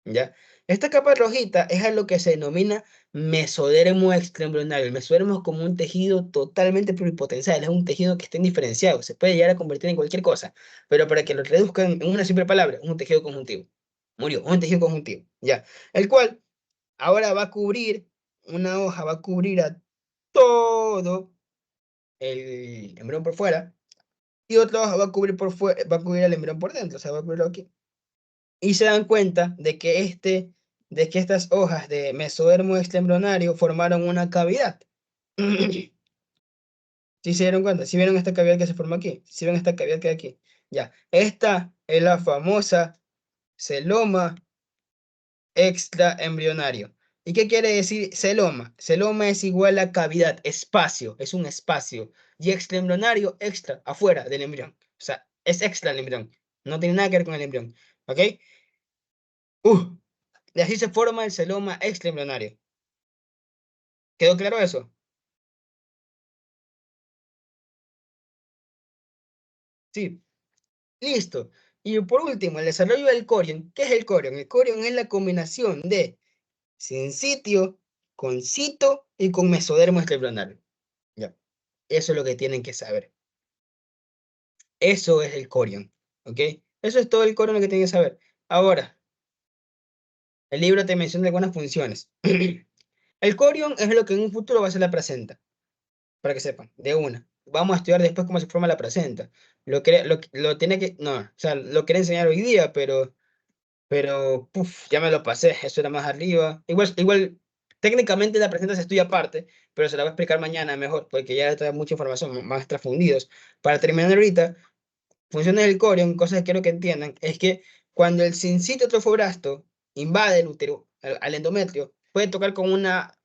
¿Ya? Esta capa rojita es a lo que se denomina mesodermo extraembrionario. El mesodermo es como un tejido totalmente pluripotencial, es un tejido que está indiferenciado, se puede llegar a convertir en cualquier cosa, pero para que lo reduzcan en una simple palabra, un tejido conjuntivo. Murió, un tejido conjuntivo, ¿ya? El cual ahora va a cubrir, una hoja va a cubrir a todo el embrión por fuera, y otra hoja va a cubrir por fuera, va a cubrir el embrión por dentro, o sea, va a cubrirlo aquí. Y se dan cuenta de que estas hojas de mesodermo extraembrionario formaron una cavidad. ¿Sí se dieron cuenta? ¿Sí vieron esta cavidad que se formó aquí? ¿Sí ven esta cavidad que hay aquí? Ya, esta es la famosa celoma extraembrionario. ¿Y qué quiere decir celoma? Celoma es igual a cavidad, espacio, es un espacio. Y extraembrionario, extra, afuera del embrión. O sea, es extra el embrión. No tiene nada que ver con el embrión. ¿Ok? Y así se forma el celoma extraembrionario. ¿Quedó claro eso? Sí, listo. Y por último, el desarrollo del corion. ¿Qué es el corion? El corion es la combinación de sincitio con cito y con mesodermo extraembrionario. Ya. Eso es lo que tienen que saber. Eso es el corion. ¿Ok? Eso es todo el corion que tienen que saber. Ahora, el libro te menciona algunas funciones. El corion es lo que en un futuro va a ser la placenta. Para que sepan, de una. Vamos a estudiar después cómo se forma la placenta. Lo tiene que, no, o sea, lo quería enseñar hoy día, pero ya me lo pasé, eso era más arriba. Igual, técnicamente la placenta se estudia aparte, pero se la voy a explicar mañana mejor, porque ya trae mucha información, más transfundidos. Para terminar ahorita, funciones del corion, cosas que quiero que entiendan, es que cuando el sincito trofobrasto invade el útero, al endometrio, puede tocar con una,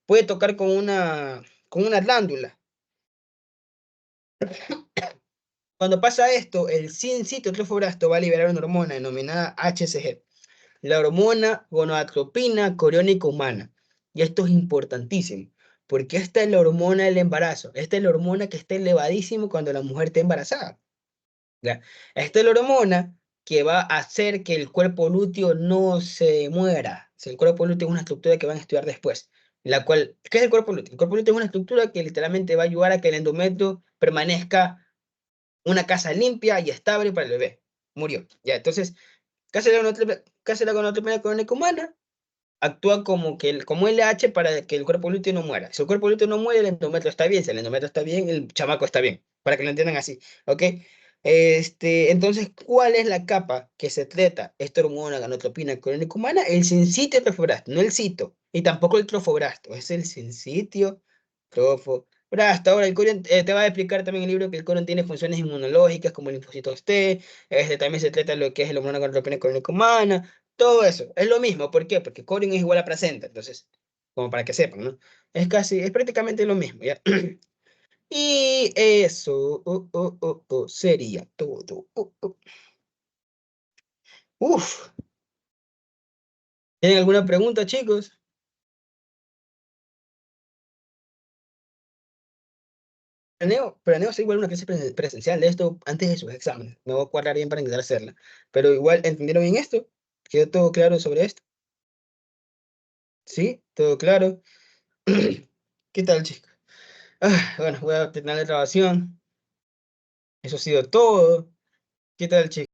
puede tocar con una glándula. Cuando pasa esto, el sincito trofobrasto va a liberar una hormona denominada HCG, la hormona gonadotropina coriónica humana. Y esto es importantísimo, porque esta es la hormona del embarazo, esta es la hormona que está elevadísimo cuando la mujer está embarazada. ¿ya? Esta es la hormona que va a hacer que el cuerpo lúteo no se muera. O sea, el cuerpo lúteo es una estructura que van a estudiar después. La cual, ¿qué es el cuerpo lúteo? El cuerpo lúteo es una estructura que literalmente va a ayudar a que el endometrio permanezca una casa limpia y estable para el bebé. Murió. Ya, entonces, ¿qué hace la gonadotropina crónica humana? Actúa como, como LH para que el cuerpo lúteo no muera. Si el cuerpo lúteo no muere, el endometrio está bien. Si el endometrio está bien, el chamaco está bien. Para que lo entiendan así. ¿Ok? Entonces, ¿cuál es la capa que secreta esta hormona gonadotropina crónica humana? El sincitio trofobrasto, no el cito. Y tampoco el trofobrasto. Es el sincitio trofobrasto. Ahora, el corion, te va a explicar también el libro que el corion tiene funciones inmunológicas como el linfocitos T. También se trata lo que es la hormona gonadotropina crónica humana. Todo eso, es lo mismo. ¿Por qué? Porque corium es igual a placenta, entonces, como para que sepan, ¿no? Es prácticamente lo mismo, ¿ya? Y eso sería todo. Uf, ¿tienen alguna pregunta, chicos? Planeo hacer igual una clase presencial de esto antes de sus exámenes. Me voy a cuadrar bien para intentar hacerla. Pero igual, ¿entendieron bien esto? ¿Quedó todo claro sobre esto? ¿Sí? ¿Todo claro? ¿Qué tal, chicos? Bueno, voy a terminar la grabación. Eso ha sido todo. ¿Qué tal, chicos?